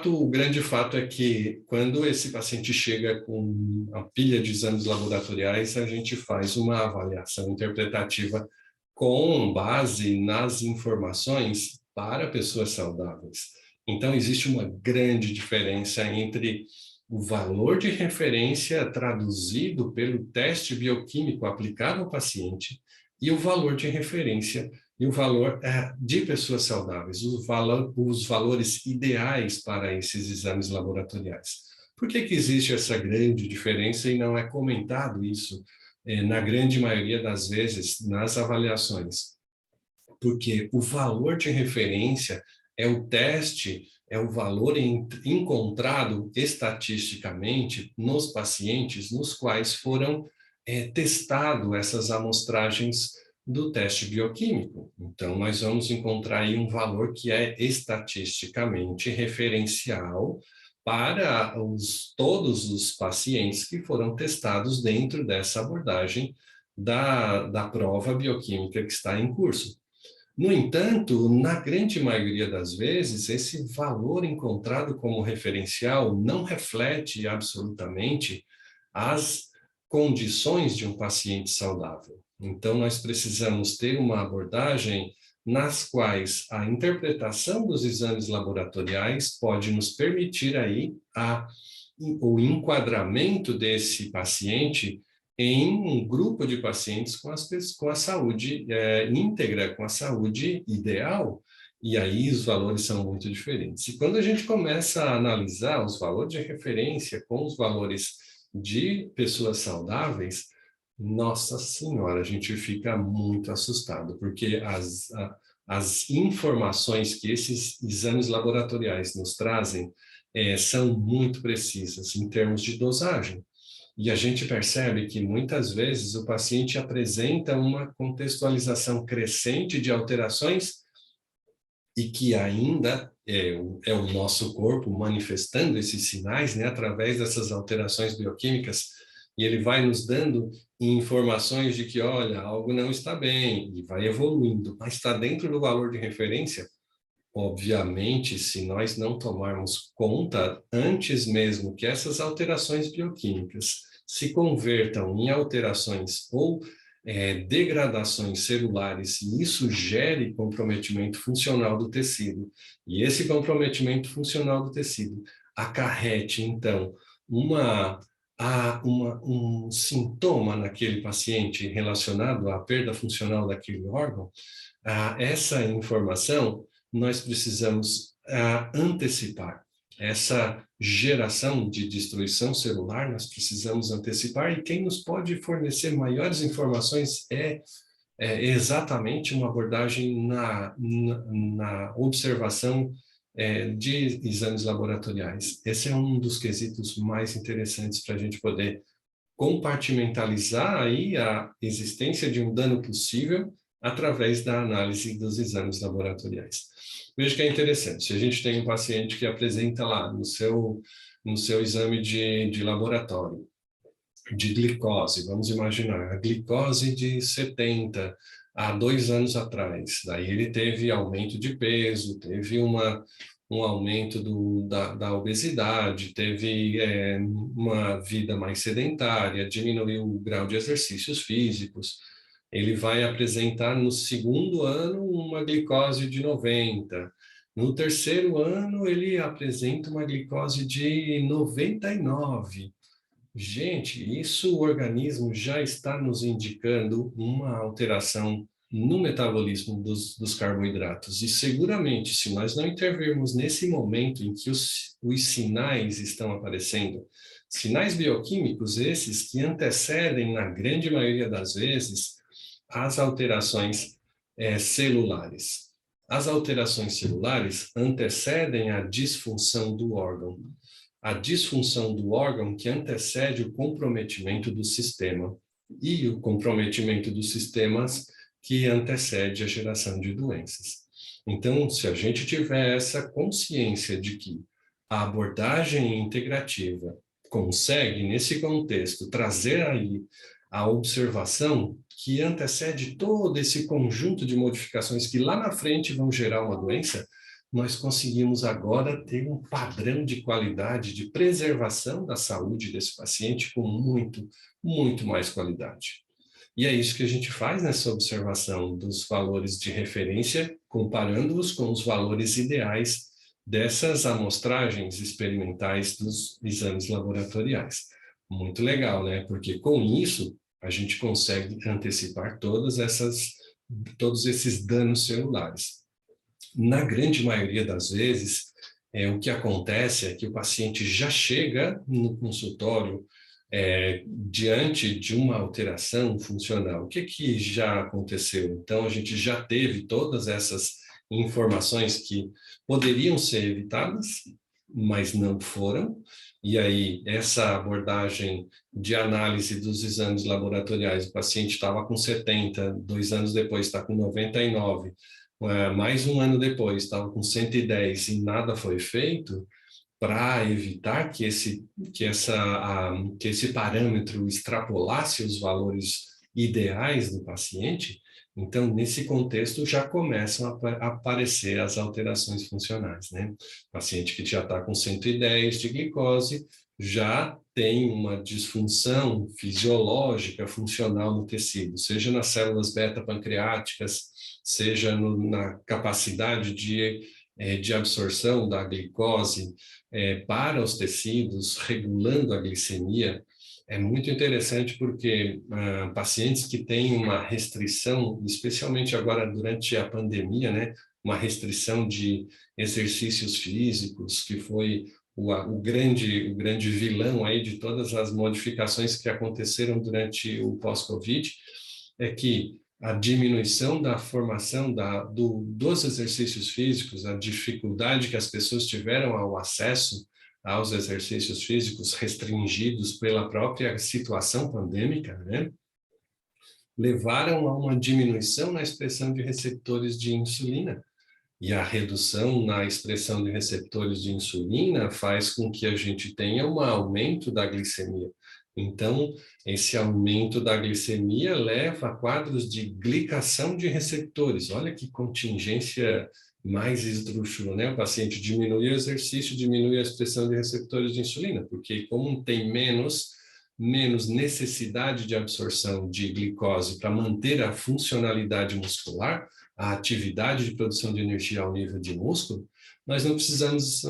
O grande fato é que quando esse paciente chega com a pilha de exames laboratoriais, a gente faz uma avaliação interpretativa com base nas informações para pessoas saudáveis. Então, existe uma grande diferença entre o valor de referência traduzido pelo teste bioquímico aplicado ao paciente e o valor de referência e o valor de pessoas saudáveis, os valores ideais para esses exames laboratoriais. Por que que existe essa grande diferença e não é comentado isso, na grande maioria das vezes, nas avaliações? Porque o valor de referência é o teste, é o valor encontrado estatisticamente nos pacientes nos quais foram testado essas amostragens do teste bioquímico. Então, nós vamos encontrar aí um valor que é estatisticamente referencial para todos os pacientes que foram testados dentro dessa abordagem da prova bioquímica que está em curso. No entanto, na grande maioria das vezes, esse valor encontrado como referencial não reflete absolutamente as condições de um paciente saudável. Então, nós precisamos ter uma abordagem nas quais a interpretação dos exames laboratoriais pode nos permitir aí o enquadramento desse paciente em um grupo de pacientes com a saúde íntegra, com a saúde ideal, e aí os valores são muito diferentes. E quando a gente começa a analisar os valores de referência com os valores de pessoas saudáveis, nossa senhora, a gente fica muito assustado, porque as informações que esses exames laboratoriais nos trazem são muito precisas em termos de dosagem. E a gente percebe que muitas vezes o paciente apresenta uma contextualização crescente de alterações e que ainda é o nosso corpo manifestando esses sinais, né, através dessas alterações bioquímicas, e ele vai nos dando informações de que, olha, algo não está bem, e vai evoluindo, mas está dentro do valor de referência. Obviamente, se nós não tomarmos conta antes mesmo que essas alterações bioquímicas se convertam em alterações ou degradações celulares, e isso gere comprometimento funcional do tecido, e esse comprometimento funcional do tecido acarrete, então, um sintoma naquele paciente relacionado à perda funcional daquele órgão, essa informação nós precisamos antecipar. Essa geração de destruição celular, nós precisamos antecipar, e quem nos pode fornecer maiores informações é exatamente uma abordagem na observação de exames laboratoriais. Esse é um dos quesitos mais interessantes para a gente poder compartimentalizar aí a existência de um dano possível através da análise dos exames laboratoriais. Veja que é interessante, se a gente tem um paciente que apresenta lá no seu exame de laboratório, de glicose, vamos imaginar, a glicose de 70 há 2 anos atrás, daí ele teve aumento de peso, teve um aumento da obesidade, teve uma vida mais sedentária, diminuiu o grau de exercícios físicos. Ele vai apresentar no segundo ano uma glicose de 90. No terceiro ano, ele apresenta uma glicose de 99. Gente, isso o organismo já está nos indicando uma alteração no metabolismo dos carboidratos. E seguramente, se nós não intervirmos nesse momento em que os sinais estão aparecendo, sinais bioquímicos esses que antecedem, na grande maioria das vezes, as alterações celulares. As alterações celulares antecedem a disfunção do órgão. A disfunção do órgão que antecede o comprometimento do sistema, e o comprometimento dos sistemas que antecede a geração de doenças. Então, se a gente tiver essa consciência de que a abordagem integrativa consegue, nesse contexto, trazer aí a observação que antecede todo esse conjunto de modificações que lá na frente vão gerar uma doença, nós conseguimos agora ter um padrão de qualidade, de preservação da saúde desse paciente com muito, muito mais qualidade. E é isso que a gente faz nessa observação dos valores de referência, comparando-os com os valores ideais dessas amostragens experimentais dos exames laboratoriais. Muito legal, né? Porque com isso, a gente consegue antecipar todos esses danos celulares. Na grande maioria das vezes, o que acontece é que o paciente já chega no consultório diante de uma alteração funcional. O que já aconteceu? Então, a gente já teve todas essas informações que poderiam ser evitadas, mas não foram. E aí, essa abordagem de análise dos exames laboratoriais, o paciente estava com 70, 2 anos depois está com 99, mais um ano depois estava com 110 e nada foi feito, para evitar que esse parâmetro extrapolasse os valores ideais do paciente, então, nesse contexto, já começam a aparecer as alterações funcionais, né? O paciente que já está com 110 de glicose já tem uma disfunção fisiológica, funcional no tecido, seja nas células beta-pancreáticas, seja na capacidade de absorção da glicose para os tecidos, regulando a glicemia. É muito interessante porque pacientes que têm uma restrição, especialmente agora durante a pandemia, né, uma restrição de exercícios físicos, que foi o grande vilão aí de todas as modificações que aconteceram durante o pós-Covid, é que a diminuição da formação dos exercícios físicos, a dificuldade que as pessoas tiveram ao acesso aos exercícios físicos restringidos pela própria situação pandêmica, né, levaram a uma diminuição na expressão de receptores de insulina. E a redução na expressão de receptores de insulina faz com que a gente tenha um aumento da glicemia. Então, esse aumento da glicemia leva a quadros de glicação de receptores. Olha que contingência mais esdrúxula, né? O paciente diminui o exercício, diminui a expressão de receptores de insulina, porque como tem menos necessidade de absorção de glicose para manter a funcionalidade muscular, a atividade de produção de energia ao nível de músculo, nós não precisamos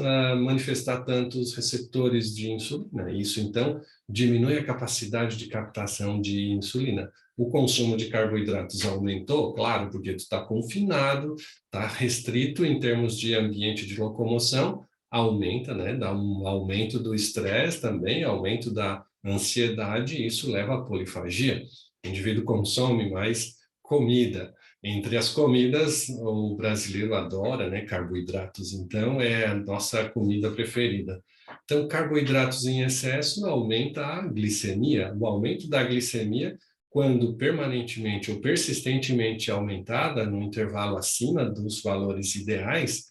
manifestar tantos receptores de insulina. Isso, então, diminui a capacidade de captação de insulina. O consumo de carboidratos aumentou, claro, porque tu está confinado, está restrito em termos de ambiente de locomoção, aumenta, né? Dá um aumento do estresse também, aumento da ansiedade, e isso leva à polifagia. O indivíduo consome mais comida. Entre as comidas, o brasileiro adora, né, carboidratos, então é a nossa comida preferida. Então, carboidratos em excesso aumenta a glicemia. O aumento da glicemia, quando permanentemente ou persistentemente aumentada, no intervalo acima dos valores ideais,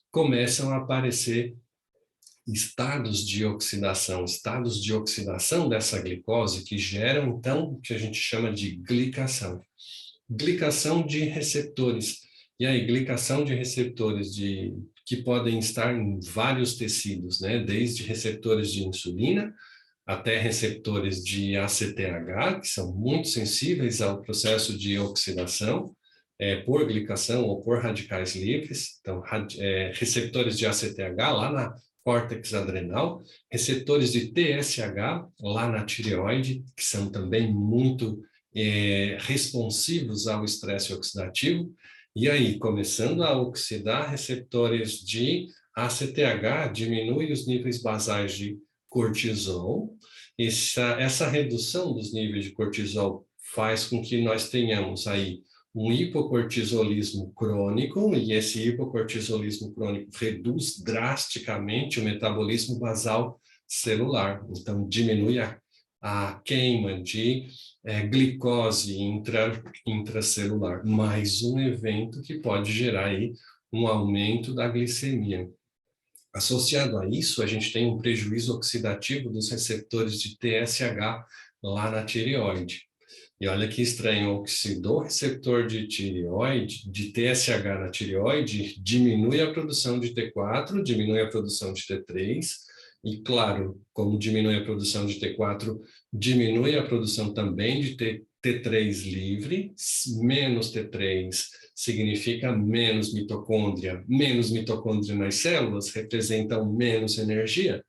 começam a aparecer estados de oxidação dessa glicose que geram, então, o que a gente chama de glicação. Glicação de receptores. E aí, glicação de receptores que podem estar em vários tecidos, né? Desde receptores de insulina até receptores de ACTH, que são muito sensíveis ao processo de oxidação por glicação ou por radicais livres. Então, receptores de ACTH lá na córtex adrenal, receptores de TSH lá na tireoide, que são também muito responsivos ao estresse oxidativo, e aí, começando a oxidar receptores de ACTH, diminui os níveis basais de cortisol. Essa redução dos níveis de cortisol faz com que nós tenhamos aí um hipocortisolismo crônico, e esse hipocortisolismo crônico reduz drasticamente o metabolismo basal celular, então diminui a queima de glicose intracelular, mais um evento que pode gerar aí um aumento da glicemia. Associado a isso, a gente tem um prejuízo oxidativo dos receptores de TSH lá na tireoide. E olha que estranho, oxidou o receptor de tireoide, de TSH na tireoide, diminui a produção de T4, diminui a produção de T3, e claro, como diminui a produção de T4, diminui a produção também de T3 livre, menos T3 significa menos mitocôndria nas células representam menos energia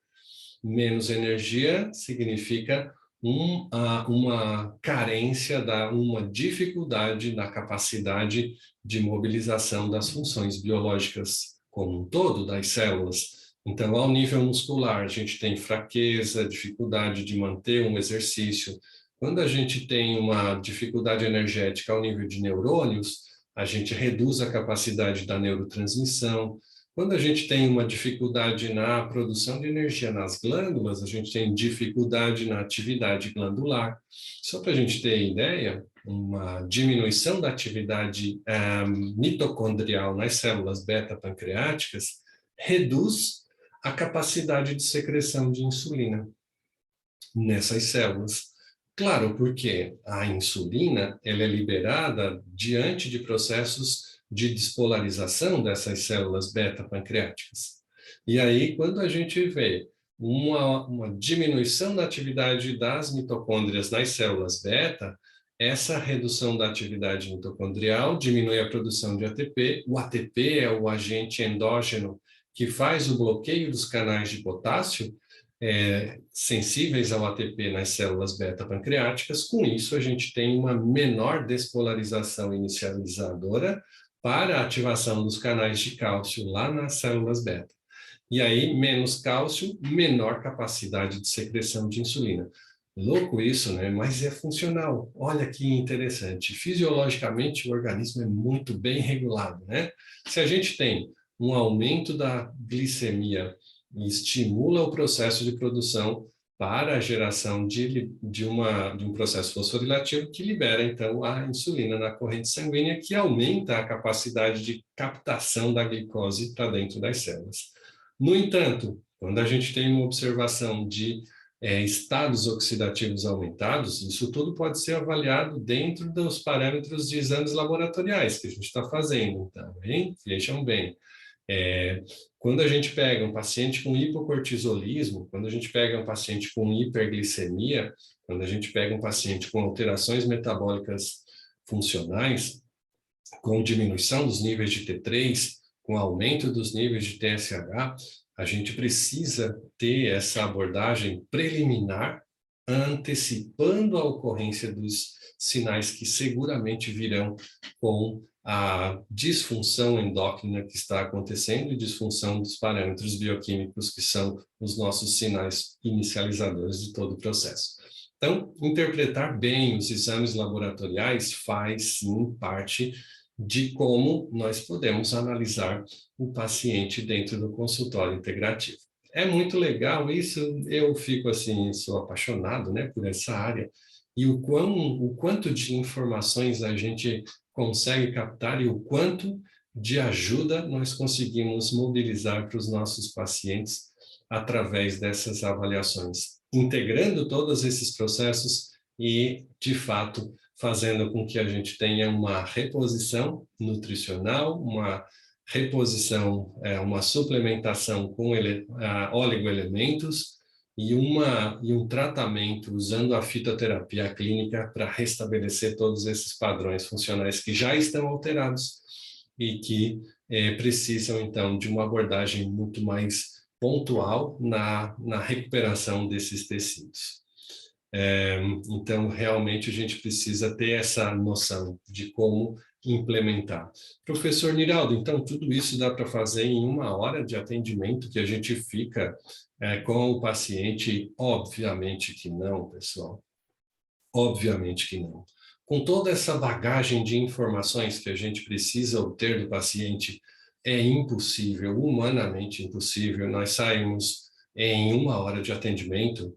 significa uma carência, uma dificuldade na capacidade de mobilização das funções biológicas como um todo das células. Então, ao nível muscular, a gente tem fraqueza, dificuldade de manter um exercício. Quando a gente tem uma dificuldade energética ao nível de neurônios, a gente reduz a capacidade da neurotransmissão. Quando a gente tem uma dificuldade na produção de energia nas glândulas, a gente tem dificuldade na atividade glandular. Só para a gente ter ideia, uma diminuição da atividade mitocondrial nas células beta-pancreáticas reduz a capacidade de secreção de insulina nessas células. Claro, porque a insulina ela é liberada diante de processos de despolarização dessas células beta-pancreáticas. E aí, quando a gente vê uma diminuição da atividade das mitocôndrias nas células beta, essa redução da atividade mitocondrial diminui a produção de ATP. O ATP é o agente endógeno que faz o bloqueio dos canais de potássio sensíveis ao ATP nas células beta-pancreáticas. Com isso, a gente tem uma menor despolarização inicializadora para a ativação dos canais de cálcio lá nas células beta. E aí, menos cálcio, menor capacidade de secreção de insulina. Louco isso, né? Mas é funcional. Olha que interessante. Fisiologicamente, o organismo é muito bem regulado, né? Se a gente tem um aumento da glicemia e estimula o processo de produção para a geração de um processo fosforilativo que libera, então, a insulina na corrente sanguínea, que aumenta a capacidade de captação da glicose para dentro das células. No entanto, quando a gente tem uma observação de estados oxidativos aumentados, isso tudo pode ser avaliado dentro dos parâmetros de exames laboratoriais que a gente está fazendo. Então, hein? Vejam bem. Quando a gente pega um paciente com hipocortisolismo, quando a gente pega um paciente com hiperglicemia, quando a gente pega um paciente com alterações metabólicas funcionais, com diminuição dos níveis de T3, com aumento dos níveis de TSH, a gente precisa ter essa abordagem preliminar, antecipando a ocorrência dos sinais que seguramente virão com a disfunção endócrina que está acontecendo e disfunção dos parâmetros bioquímicos que são os nossos sinais inicializadores de todo o processo. Então, interpretar bem os exames laboratoriais faz, sim, parte de como nós podemos analisar o paciente dentro do consultório integrativo. É muito legal isso, eu fico assim, sou apaixonado, né, por essa área, e o quanto de informações a gente consegue captar e o quanto de ajuda nós conseguimos mobilizar para os nossos pacientes através dessas avaliações, integrando todos esses processos e, de fato, fazendo com que a gente tenha uma reposição nutricional, uma reposição, uma suplementação com oligoelementos e um tratamento usando a fitoterapia clínica para restabelecer todos esses padrões funcionais que já estão alterados e que precisam, então, de uma abordagem muito mais pontual na recuperação desses tecidos. Então, realmente, a gente precisa ter essa noção de como implementar. Professor Niraldo, então, tudo isso dá para fazer em 1 hora de atendimento que a gente fica com o paciente? Obviamente que não, pessoal. Obviamente que não. Com toda essa bagagem de informações que a gente precisa obter do paciente, é impossível, humanamente impossível, nós saímos em 1 hora de atendimento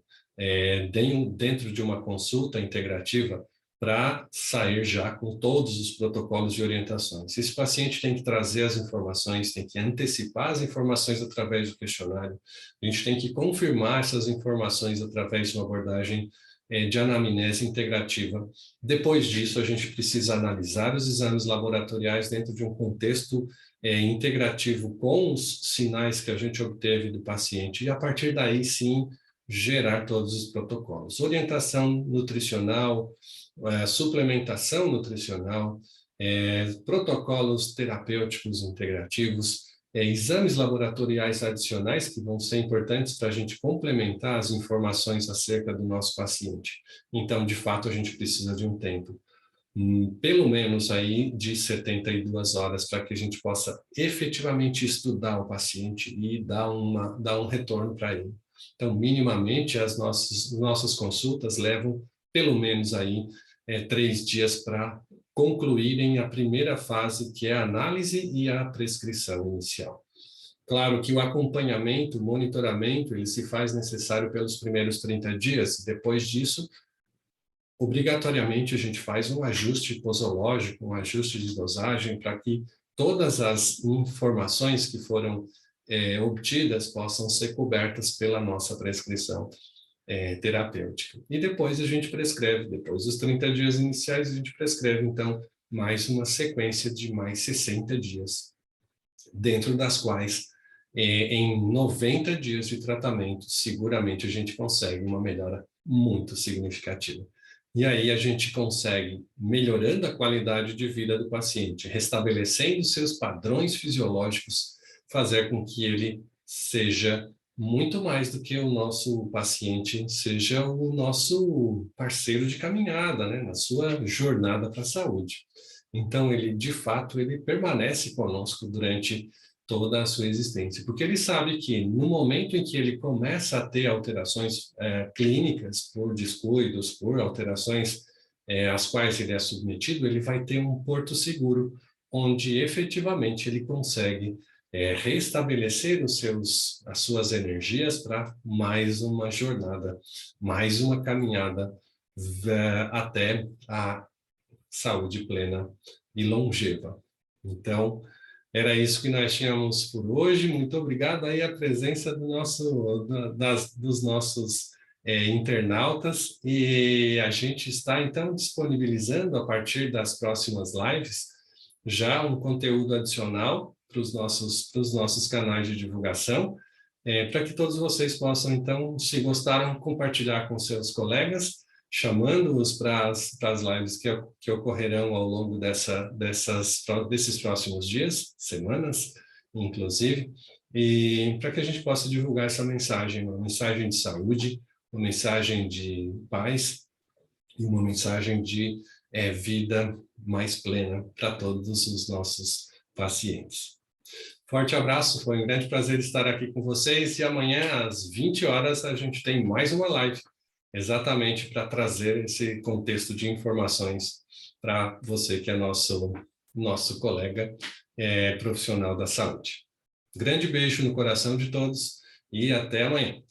dentro de uma consulta integrativa para sair já com todos os protocolos de orientações. Esse paciente tem que trazer as informações, tem que antecipar as informações através do questionário, a gente tem que confirmar essas informações através de uma abordagem de anamnese integrativa. Depois disso, a gente precisa analisar os exames laboratoriais dentro de um contexto integrativo com os sinais que a gente obteve do paciente e, a partir daí, sim, gerar todos os protocolos. Orientação nutricional, suplementação nutricional, protocolos terapêuticos integrativos, exames laboratoriais adicionais que vão ser importantes para a gente complementar as informações acerca do nosso paciente. Então, de fato, a gente precisa de um tempo, pelo menos aí de 72 horas, para que a gente possa efetivamente estudar o paciente e dar um retorno para ele. Então, minimamente, as nossas consultas levam pelo menos aí 3 dias para concluírem a primeira fase, que é a análise e a prescrição inicial. Claro que o acompanhamento, o monitoramento, ele se faz necessário pelos primeiros 30 dias. Depois disso, obrigatoriamente, a gente faz um ajuste posológico, um ajuste de dosagem, para que todas as informações que foram obtidas possam ser cobertas pela nossa prescrição terapêutica. E depois a gente prescreve, depois dos 30 dias iniciais, a gente prescreve, então, mais uma sequência de mais 60 dias, dentro das quais, em 90 dias de tratamento, seguramente a gente consegue uma melhora muito significativa. E aí a gente consegue, melhorando a qualidade de vida do paciente, restabelecendo seus padrões fisiológicos, fazer com que ele seja muito mais do que o nosso paciente, seja o nosso parceiro de caminhada, né, na sua jornada para a saúde. Então, ele, de fato, ele permanece conosco durante toda a sua existência, porque ele sabe que no momento em que ele começa a ter alterações clínicas por descuidos, por alterações às quais ele é submetido, ele vai ter um porto seguro, onde efetivamente ele consegue restabelecer as suas energias para mais uma jornada, mais uma caminhada até a saúde plena e longeva. Então, era isso que nós tínhamos por hoje. Muito obrigado aí a presença dos nossos internautas, e a gente está, então, disponibilizando, a partir das próximas lives, já um conteúdo adicional para os nossos canais de divulgação, para que todos vocês possam, então, se gostaram, compartilhar com seus colegas, chamando-os para as lives que ocorrerão ao longo desses próximos dias, semanas, inclusive, e para que a gente possa divulgar essa mensagem, uma mensagem de saúde, uma mensagem de paz e uma mensagem de vida mais plena para todos os nossos pacientes. Forte abraço, foi um grande prazer estar aqui com vocês, e amanhã às 20 horas a gente tem mais uma live, exatamente para trazer esse contexto de informações para você que é nosso colega profissional da saúde. Grande beijo no coração de todos e até amanhã.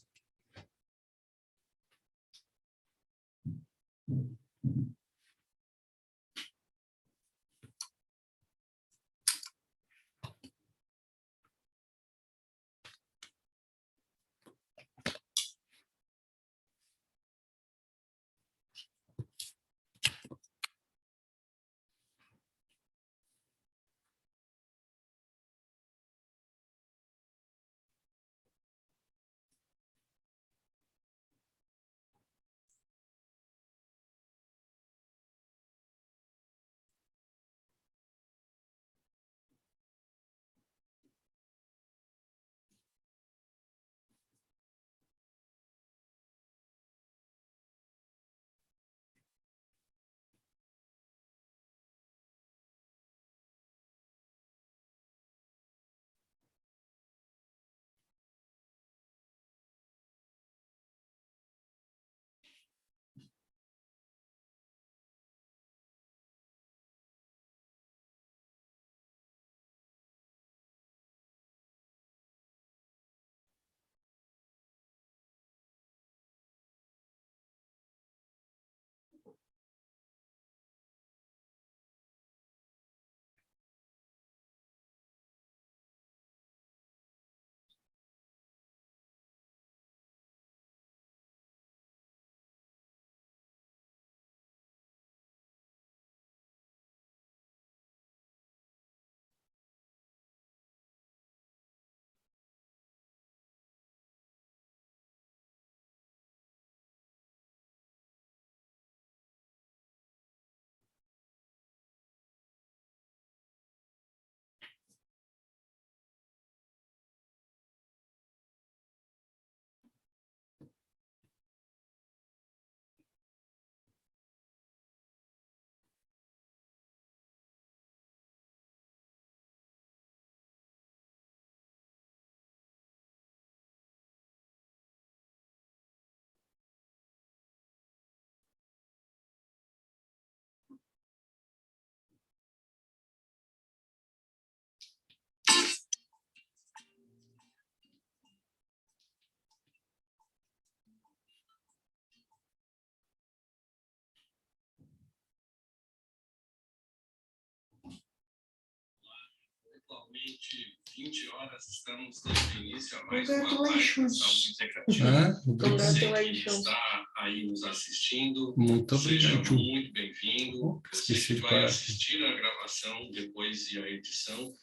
Atualmente, 20 horas, estamos dando início a mais uma live da Congratulations. Saúde Integrativa. Você que Congratulations. está aí nos assistindo, Muito seja obrigado. muito bem-vindo. Você Esqueci que de vai parar. assistir a gravação depois e a edição,